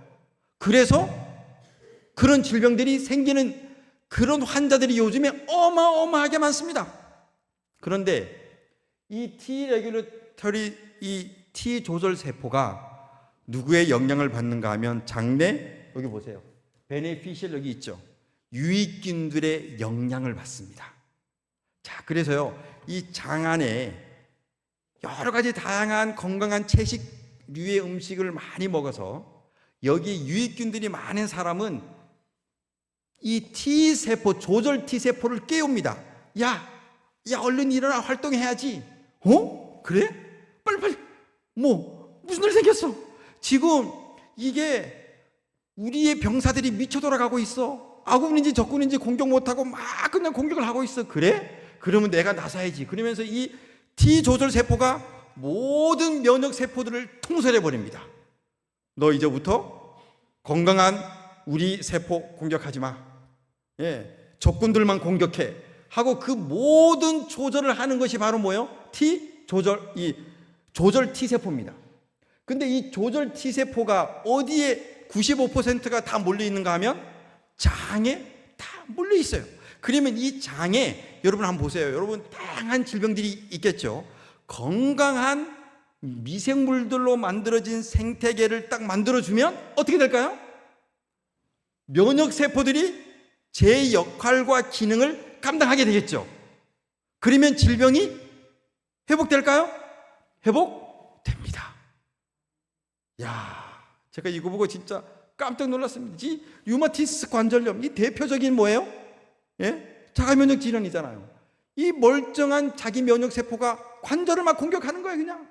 그래서 그런 질병들이 생기는 그런 환자들이 요즘에 어마어마하게 많습니다. 그런데 이 T 레귤레터리, 이 T 조절 세포가 누구의 영향을 받는가 하면 장내, 여기 보세요. 베네피셜 여기 있죠. 유익균들의 영향을 받습니다. 자, 그래서요, 이 장 안에 여러 가지 다양한 건강한 채식류의 음식을 많이 먹어서 여기 유익균들이 많은 사람은 이 T세포, 조절 T세포를 깨웁니다. 야, 얼른 일어나 활동해야지. 그래? 빨리. 무슨 일 생겼어? 지금 이게 우리의 병사들이 미쳐 돌아가고 있어. 아군인지 적군인지 공격 못하고 막 그냥 공격을 하고 있어. 그래? 그러면 내가 나서야지. 그러면서 이 T 조절 세포가 모든 면역 세포들을 통솔해 버립니다. 너 이제부터 건강한 우리 세포 공격하지 마. 예, 적군들만 공격해. 하고 그 모든 조절을 하는 것이 바로 뭐예요? T 조절, 이 조절 T세포입니다. 근데 이 조절 T세포가 어디에 95%가 다 몰려 있는가 하면 장에 다 몰려 있어요. 그러면 이 장에 여러분 한번 보세요. 여러분 다양한 질병들이 있겠죠. 건강한 미생물들로 만들어진 생태계를 딱 만들어주면 어떻게 될까요? 면역세포들이 제 역할과 기능을 감당하게 되겠죠. 그러면 질병이 회복될까요? 회복됩니다. 야, 제가 이거 보고 진짜 깜짝 놀랐습니다. 이 류마티스 관절염, 이 대표적인 뭐예요? 예? 자가면역 질환이잖아요. 이 멀쩡한 자기 면역 세포가 관절을 막 공격하는 거예요, 그냥.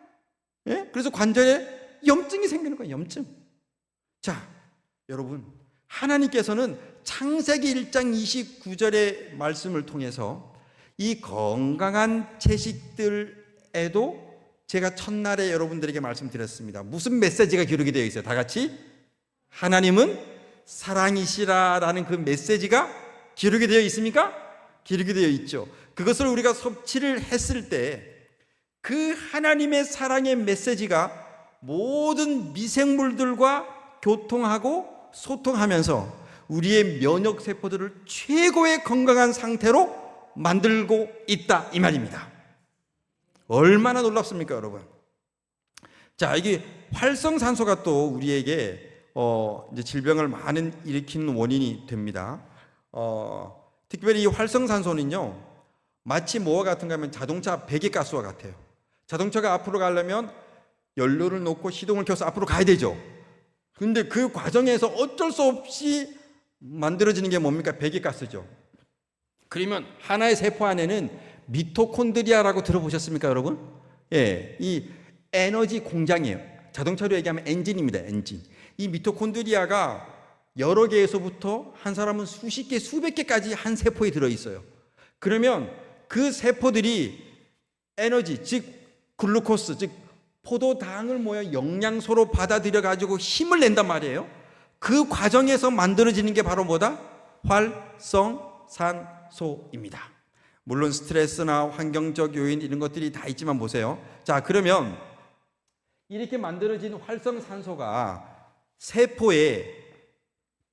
예? 그래서 관절에 염증이 생기는 거예요, 염증. 자, 여러분, 하나님께서는 창세기 1장 29절의 말씀을 통해서 이 건강한 채식들에도 제가 첫날에 여러분들에게 말씀드렸습니다. 무슨 메시지가 기록이 되어 있어요? 다 같이 하나님은 사랑이시라라는 그 메시지가 기록이 되어 있습니까? 기록이 되어 있죠. 그것을 우리가 섭취를 했을 때 그 하나님의 사랑의 메시지가 모든 미생물들과 교통하고 소통하면서 우리의 면역 세포들을 최고의 건강한 상태로 만들고 있다, 이 말입니다. 얼마나 놀랍습니까, 여러분? 자, 이게 활성산소가 또 우리에게 이제 질병을 많이 일으키는 원인이 됩니다. 특별히 이 활성산소는요, 마치 뭐와 같은가 하면 자동차 배기가스와 같아요. 자동차가 앞으로 가려면 연료를 넣고 시동을 켜서 앞으로 가야 되죠. 근데 그 과정에서 어쩔 수 없이 만들어지는 게 뭡니까? 배기가스죠. 그러면 하나의 세포 안에는 미토콘드리아라고 들어보셨습니까, 여러분? 예, 이 에너지 공장이에요. 자동차로 얘기하면 엔진입니다, 엔진. 이 미토콘드리아가 여러 개에서부터 한 사람은 수십 개, 수백 개까지 한 세포에 들어있어요. 그러면 그 세포들이 에너지, 즉 글루코스, 즉 포도당을 영양소로 받아들여 가지고 힘을 낸단 말이에요. 그 과정에서 만들어지는 게 바로 뭐다? 활성산소입니다. 물론 스트레스나 환경적 요인 이런 것들이 다 있지만 보세요. 자, 그러면 이렇게 만들어진 활성산소가 세포의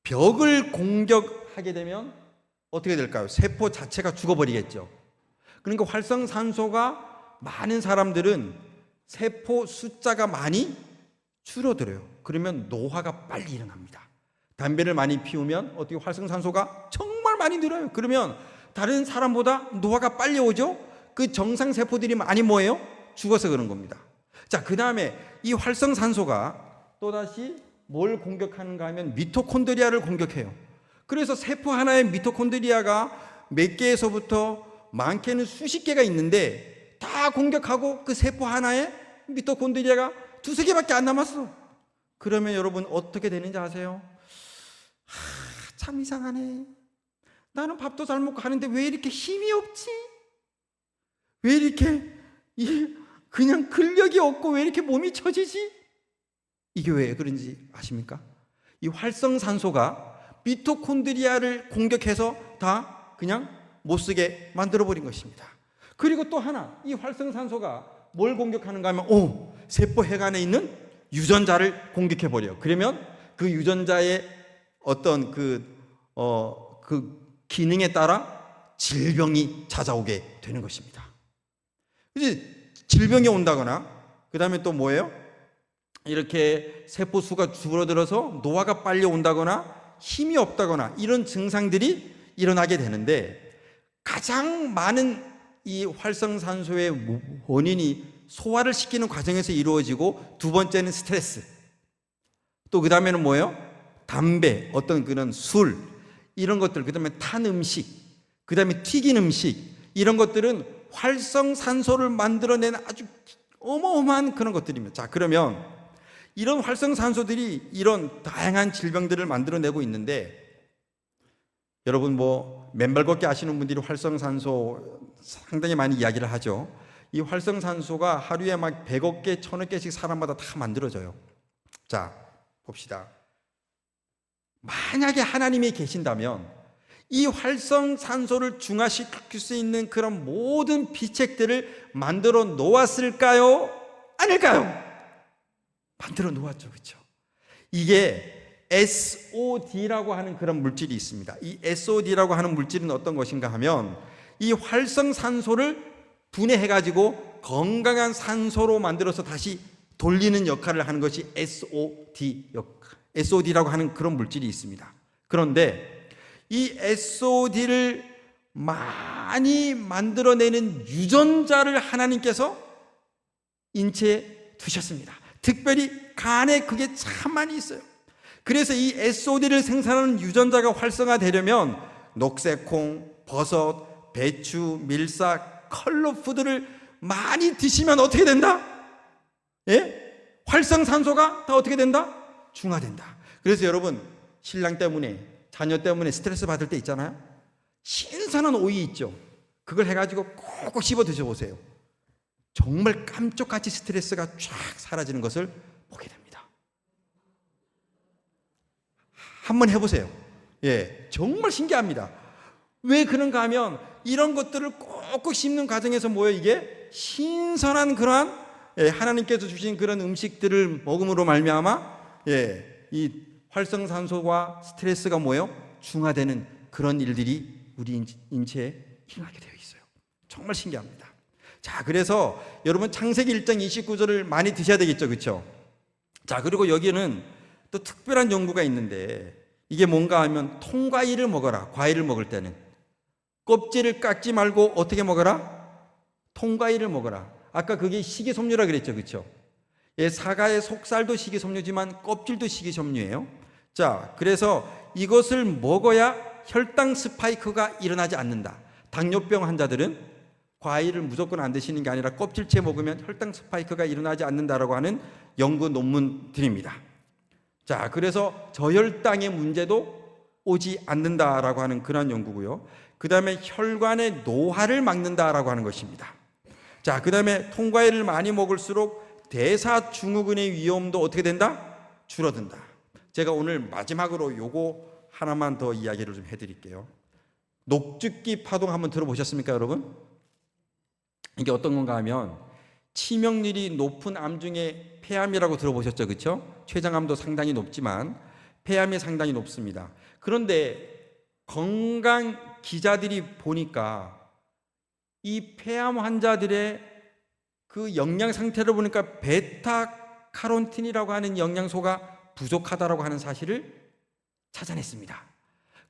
벽을 공격하게 되면 어떻게 될까요? 세포 자체가 죽어버리겠죠. 그러니까 활성산소가 많은 사람들은 세포 숫자가 많이 줄어들어요. 그러면 노화가 빨리 일어납니다. 담배를 많이 피우면 어떻게 활성산소가 정말 많이 늘어요. 그러면 다른 사람보다 노화가 빨리 오죠. 그 정상 세포들이 많이 뭐예요? 죽어서 그런 겁니다. 자, 그 다음에 이 활성산소가 또다시 뭘 공격하는가 하면 미토콘드리아를 공격해요. 그래서 세포 하나의 미토콘드리아가 몇 개에서부터 많게는 수십 개가 있는데 다 공격하고 그 세포 하나에 미토콘드리아가 두세 개밖에 안 남았어. 그러면 여러분 어떻게 되는지 아세요? 참 이상하네. 나는 밥도 잘 먹고 하는데 왜 이렇게 힘이 없지? 왜 이렇게 그냥 근력이 없고 왜 이렇게 몸이 처지지? 이게 왜 그런지 아십니까? 이 활성산소가 미토콘드리아를 공격해서 다 그냥 못쓰게 만들어버린 것입니다. 그리고 또 하나, 이 활성산소가 뭘 공격하는가 하면 세포 핵안에 있는 유전자를 공격해버려요. 그러면 그 유전자의 어떤 그 기능에 따라 질병이 찾아오게 되는 것입니다. 이제 질병이 온다거나 그 다음에 또 뭐예요? 이렇게 세포 수가 줄어들어서 노화가 빨리 온다거나 힘이 없다거나 이런 증상들이 일어나게 되는데 가장 많은 이 활성산소의 원인이 소화를 시키는 과정에서 이루어지고 두 번째는 스트레스, 또 그 다음에는 뭐예요? 담배, 어떤 그런 술 이런 것들, 그 다음에 탄 음식, 그 다음에 튀긴 음식 이런 것들은 활성산소를 만들어내는 아주 어마어마한 그런 것들입니다. 자, 그러면 이런 활성산소들이 이런 다양한 질병들을 만들어내고 있는데 여러분 맨발 걷기 하시는 분들이 활성산소 상당히 많이 이야기를 하죠. 이 활성산소가 하루에 막 100억 개, 1000억 개씩 사람마다 다 만들어져요. 자, 봅시다. 만약에 하나님이 계신다면 이 활성산소를 중화시킬 수 있는 그런 모든 비책들을 만들어 놓았을까요? 아닐까요? 만들어 놓았죠. 그렇죠? 이게 SOD라고 하는 그런 물질이 있습니다. 이 SOD라고 하는 물질은 어떤 것인가 하면 이 활성산소를 분해해가지고 건강한 산소로 만들어서 다시 돌리는 역할을 하는 것이 SOD라고 하는 그런 물질이 있습니다. 그런데 이 SOD를 많이 만들어내는 유전자를 하나님께서 인체에 두셨습니다. 특별히 간에 그게 참 많이 있어요. 그래서 이 SOD를 생산하는 유전자가 활성화되려면 녹색콩, 버섯, 배추, 밀싹, 컬러푸드를 많이 드시면 어떻게 된다? 예? 활성산소가 다 어떻게 된다? 중화된다. 그래서 여러분 신랑 때문에 자녀 때문에 스트레스 받을 때 있잖아요. 신선한 오이 있죠. 그걸 해가지고 꼭꼭 씹어 드셔보세요. 정말 깜짝같이 스트레스가 쫙 사라지는 것을 보게 됩니다. 한번 해보세요. 예, 정말 신기합니다. 왜 그런가 하면 이런 것들을 꼭꼭 씹는 과정에서 뭐예요? 이게 신선한 그러한 하나님께서 주신 그런 음식들을 먹음으로 말미암아 이 활성산소와 스트레스가 뭐예요? 중화되는 그런 일들이 우리 인체에 일어나게 되어 있어요. 정말 신기합니다. 자, 그래서 여러분 창세기 1장 29절을 많이 드셔야 되겠죠, 그렇죠? 자, 그리고 여기는 또 특별한 연구가 있는데 이게 뭔가 하면 통과일을 먹어라. 과일을 먹을 때는 껍질을 깎지 말고 어떻게 먹어라? 통과일을 먹어라. 아까 그게 식이섬유라 그랬죠, 그렇죠? 사과의 속살도 식이섬유지만 껍질도 식이섬유예요. 자, 그래서 이것을 먹어야 혈당 스파이크가 일어나지 않는다. 당뇨병 환자들은 과일을 무조건 안 드시는 게 아니라 껍질째 먹으면 혈당 스파이크가 일어나지 않는다라고 하는 연구 논문들입니다. 자, 그래서 저혈당의 문제도 오지 않는다라고 하는 그런 연구고요. 그 다음에 혈관의 노화를 막는다라고 하는 것입니다. 자, 그 다음에 통과일을 많이 먹을수록 대사증후군의 위험도 어떻게 된다? 줄어든다. 제가 오늘 마지막으로 요거 하나만 더 이야기를 좀 해드릴게요. 녹즙기 파동 한번 들어보셨습니까, 여러분? 이게 어떤 건가 하면 치명률이 높은 암 중에 폐암이라고 들어보셨죠, 그렇죠? 췌장암도 상당히 높지만 폐암이 상당히 높습니다. 그런데 건강 기자들이 보니까 이 폐암 환자들의 그 영양 상태를 보니까 베타카로틴이라고 하는 영양소가 부족하다라고 하는 사실을 찾아냈습니다.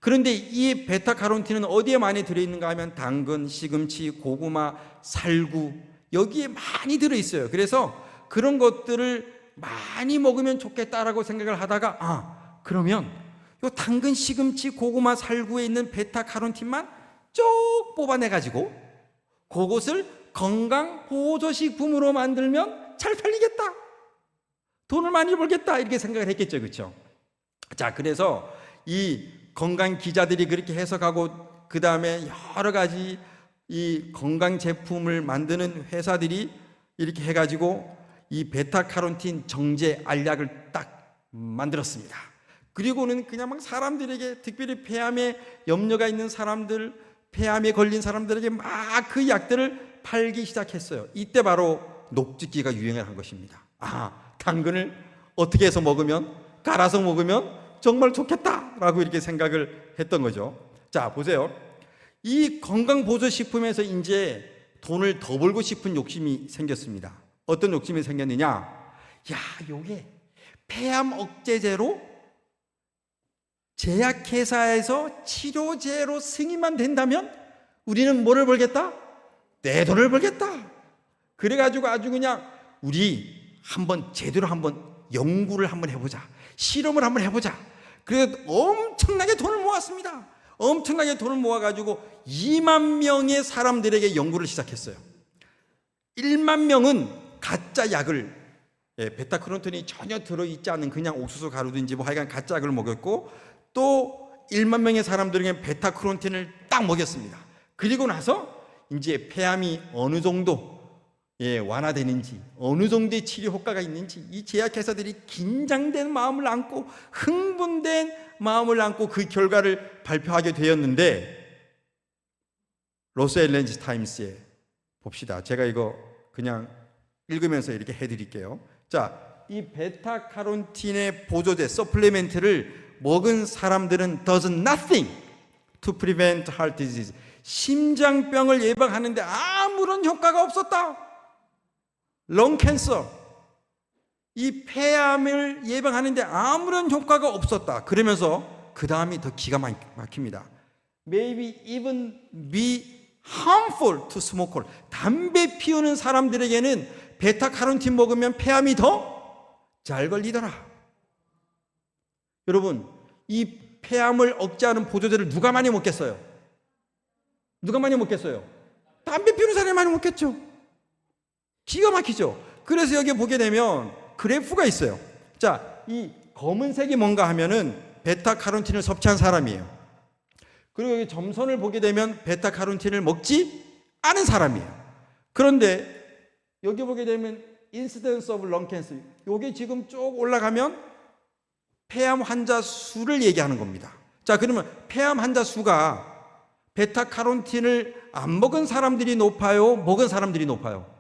그런데 이 베타카로틴은 어디에 많이 들어있는가 하면 당근, 시금치, 고구마, 살구 여기에 많이 들어있어요. 그래서 그런 것들을 많이 먹으면 좋겠다라고 생각을 하다가 그러면 요 당근, 시금치, 고구마, 살구에 있는 베타카로틴만 쭉 뽑아내가지고 그것을 건강 보조식품으로 만들면 잘 팔리겠다, 돈을 많이 벌겠다 이렇게 생각을 했겠죠, 그렇죠? 자, 그래서 이 건강 기자들이 그렇게 해석하고 그 다음에 여러 가지 이 건강 제품을 만드는 회사들이 이렇게 해가지고 이 베타카로틴 정제 알약을 딱 만들었습니다. 그리고는 그냥 막 사람들에게, 특별히 폐암에 염려가 있는 사람들, 폐암에 걸린 사람들에게 막 그 약들을 팔기 시작했어요. 이때 바로 녹즙기가 유행을 한 것입니다. 당근을 어떻게 해서 먹으면, 갈아서 먹으면 정말 좋겠다라고 이렇게 생각을 했던 거죠. 자, 보세요. 이 건강보조식품에서 이제 돈을 더 벌고 싶은 욕심이 생겼습니다. 어떤 욕심이 생겼느냐? 요게 폐암 억제제로 제약회사에서 치료제로 승인만 된다면 우리는 뭐를 벌겠다? 내 돈을 벌겠다. 그래가지고 아주 그냥 우리 한번 제대로 한번 연구를 한번 해보자. 실험을 한번 해보자. 그래서 엄청나게 돈을 모았습니다. 엄청나게 돈을 모아가지고 2만 명의 사람들에게 연구를 시작했어요. 1만 명은 가짜 약을, 베타카로틴이 전혀 들어있지 않은 그냥 옥수수 가루든지 뭐 하여간 가짜 약을 먹였고, 또 1만 명의 사람들에게 베타카로틴을 딱 먹였습니다. 그리고 나서 이제 폐암이 어느 정도 완화되는지, 어느 정도의 치료 효과가 있는지 이 제약회사들이 긴장된 마음을 안고 흥분된 마음을 안고 그 결과를 발표하게 되었는데, 로스앤젤레스 타임스에 봅시다. 제가 이거 그냥 읽으면서 이렇게 해드릴게요. 자, 이 베타카로틴의 보조제 서플리멘트를 먹은 사람들은 does nothing to prevent heart disease. 심장병을 예방하는데 아무런 효과가 없었다. 렁캔서, 이 폐암을 예방하는데 아무런 효과가 없었다. 그러면서 그 다음이 더 기가 막힙니다. Maybe even be harmful to smoker. 담배 피우는 사람들에게는 베타카로틴 먹으면 폐암이 더 잘 걸리더라. 여러분, 이 폐암을 억제하는 보조제를 누가 많이 먹겠어요? 누가 많이 먹겠어요? 담배 피우는 사람이 많이 먹겠죠. 기가 막히죠. 그래서 여기 보게 되면 그래프가 있어요. 자, 이 검은색이 뭔가 하면은 베타카로틴을 섭취한 사람이에요. 그리고 여기 점선을 보게 되면 베타카로틴을 먹지 않은 사람이에요. 그런데 여기 보게 되면 incidence of lung cancer, 이게 지금 쭉 올라가면 폐암 환자 수를 얘기하는 겁니다. 자, 그러면 폐암 환자 수가 베타카로틴을 안 먹은 사람들이 높아요? 먹은 사람들이 높아요?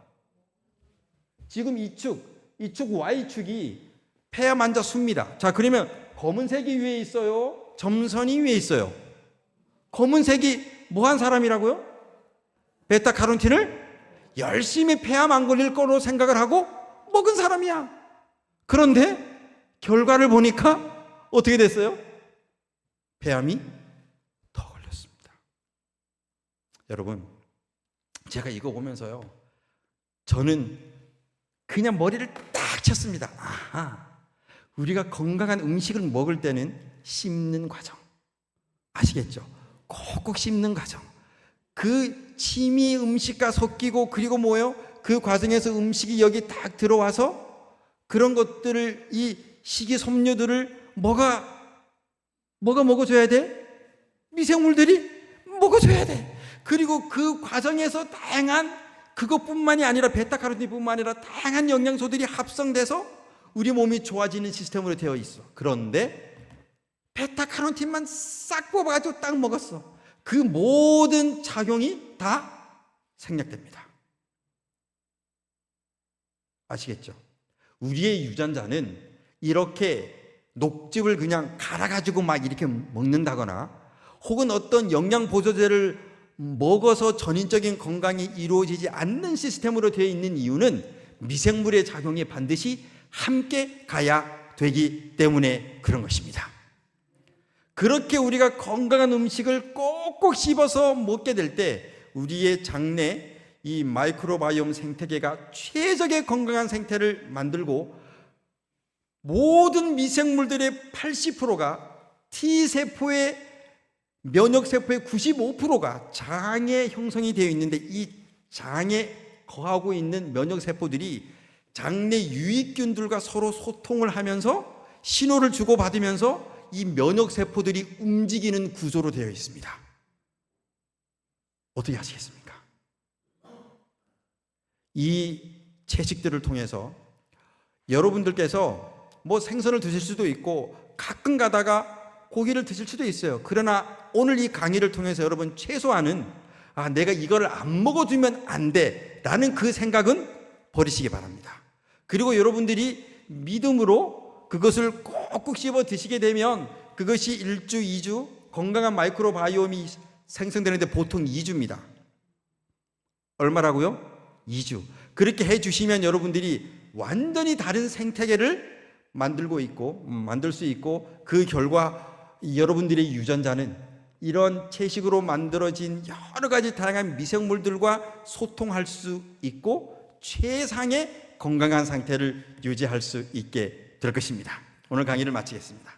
지금 이축 Y축이 폐암 환자 수입니다. 자, 그러면 검은색이 위에 있어요? 점선이 위에 있어요? 검은색이 뭐한 사람이라고요? 베타카로틴을 열심히 폐암 안 걸릴 거로 생각을 하고 먹은 사람이야. 그런데 결과를 보니까 어떻게 됐어요? 폐암이 더 걸렸습니다. 여러분, 제가 이거 보면서요, 저는 그냥 머리를 딱 쳤습니다. 아하, 우리가 건강한 음식을 먹을 때는 씹는 과정, 아시겠죠? 콕콕 씹는 과정, 그 침이 음식과 섞이고, 그리고 뭐예요? 그 과정에서 음식이 여기 딱 들어와서 그런 것들을, 이 식이섬유들을 뭐가 먹어줘야 돼? 미생물들이 먹어줘야 돼. 그리고 그 과정에서 다양한, 그것뿐만이 아니라 베타카로틴뿐만 아니라 다양한 영양소들이 합성돼서 우리 몸이 좋아지는 시스템으로 되어 있어. 그런데 베타카로틴만 싹 뽑아가지고 딱 먹었어. 그 모든 작용이 다 생략됩니다. 아시겠죠? 우리의 유전자는 이렇게 녹즙을 그냥 갈아가지고 막 이렇게 먹는다거나, 혹은 어떤 영양보조제를 먹어서 전인적인 건강이 이루어지지 않는 시스템으로 되어 있는 이유는 미생물의 작용이 반드시 함께 가야 되기 때문에 그런 것입니다. 그렇게 우리가 건강한 음식을 꼭꼭 씹어서 먹게 될 때 우리의 장내 이 마이크로바이옴 생태계가 최적의 건강한 생태를 만들고, 모든 미생물들의 80%가 T세포의 면역세포의 95%가 장에 형성이 되어 있는데, 이 장에 거하고 있는 면역세포들이 장내 유익균들과 서로 소통을 하면서 신호를 주고받으면서 이 면역세포들이 움직이는 구조로 되어 있습니다. 어떻게 하시겠습니까? 이 채식들을 통해서 여러분들께서 뭐 생선을 드실 수도 있고 가끔 가다가 고기를 드실 수도 있어요. 그러나 오늘 이 강의를 통해서 여러분 최소한은 내가 이걸 안 먹어주면 안 돼 라는 그 생각은 버리시기 바랍니다. 그리고 여러분들이 믿음으로 그것을 꼭꼭 씹어 드시게 되면 그것이 1주, 2주 건강한 마이크로바이옴이 생성되는데 보통 2주입니다. 얼마라고요? 2주. 그렇게 해주시면 여러분들이 완전히 다른 생태계를 만들 수 있고, 그 결과 여러분들의 유전자는 이런 채식으로 만들어진 여러 가지 다양한 미생물들과 소통할 수 있고 최상의 건강한 상태를 유지할 수 있게 될 것입니다. 오늘 강의를 마치겠습니다.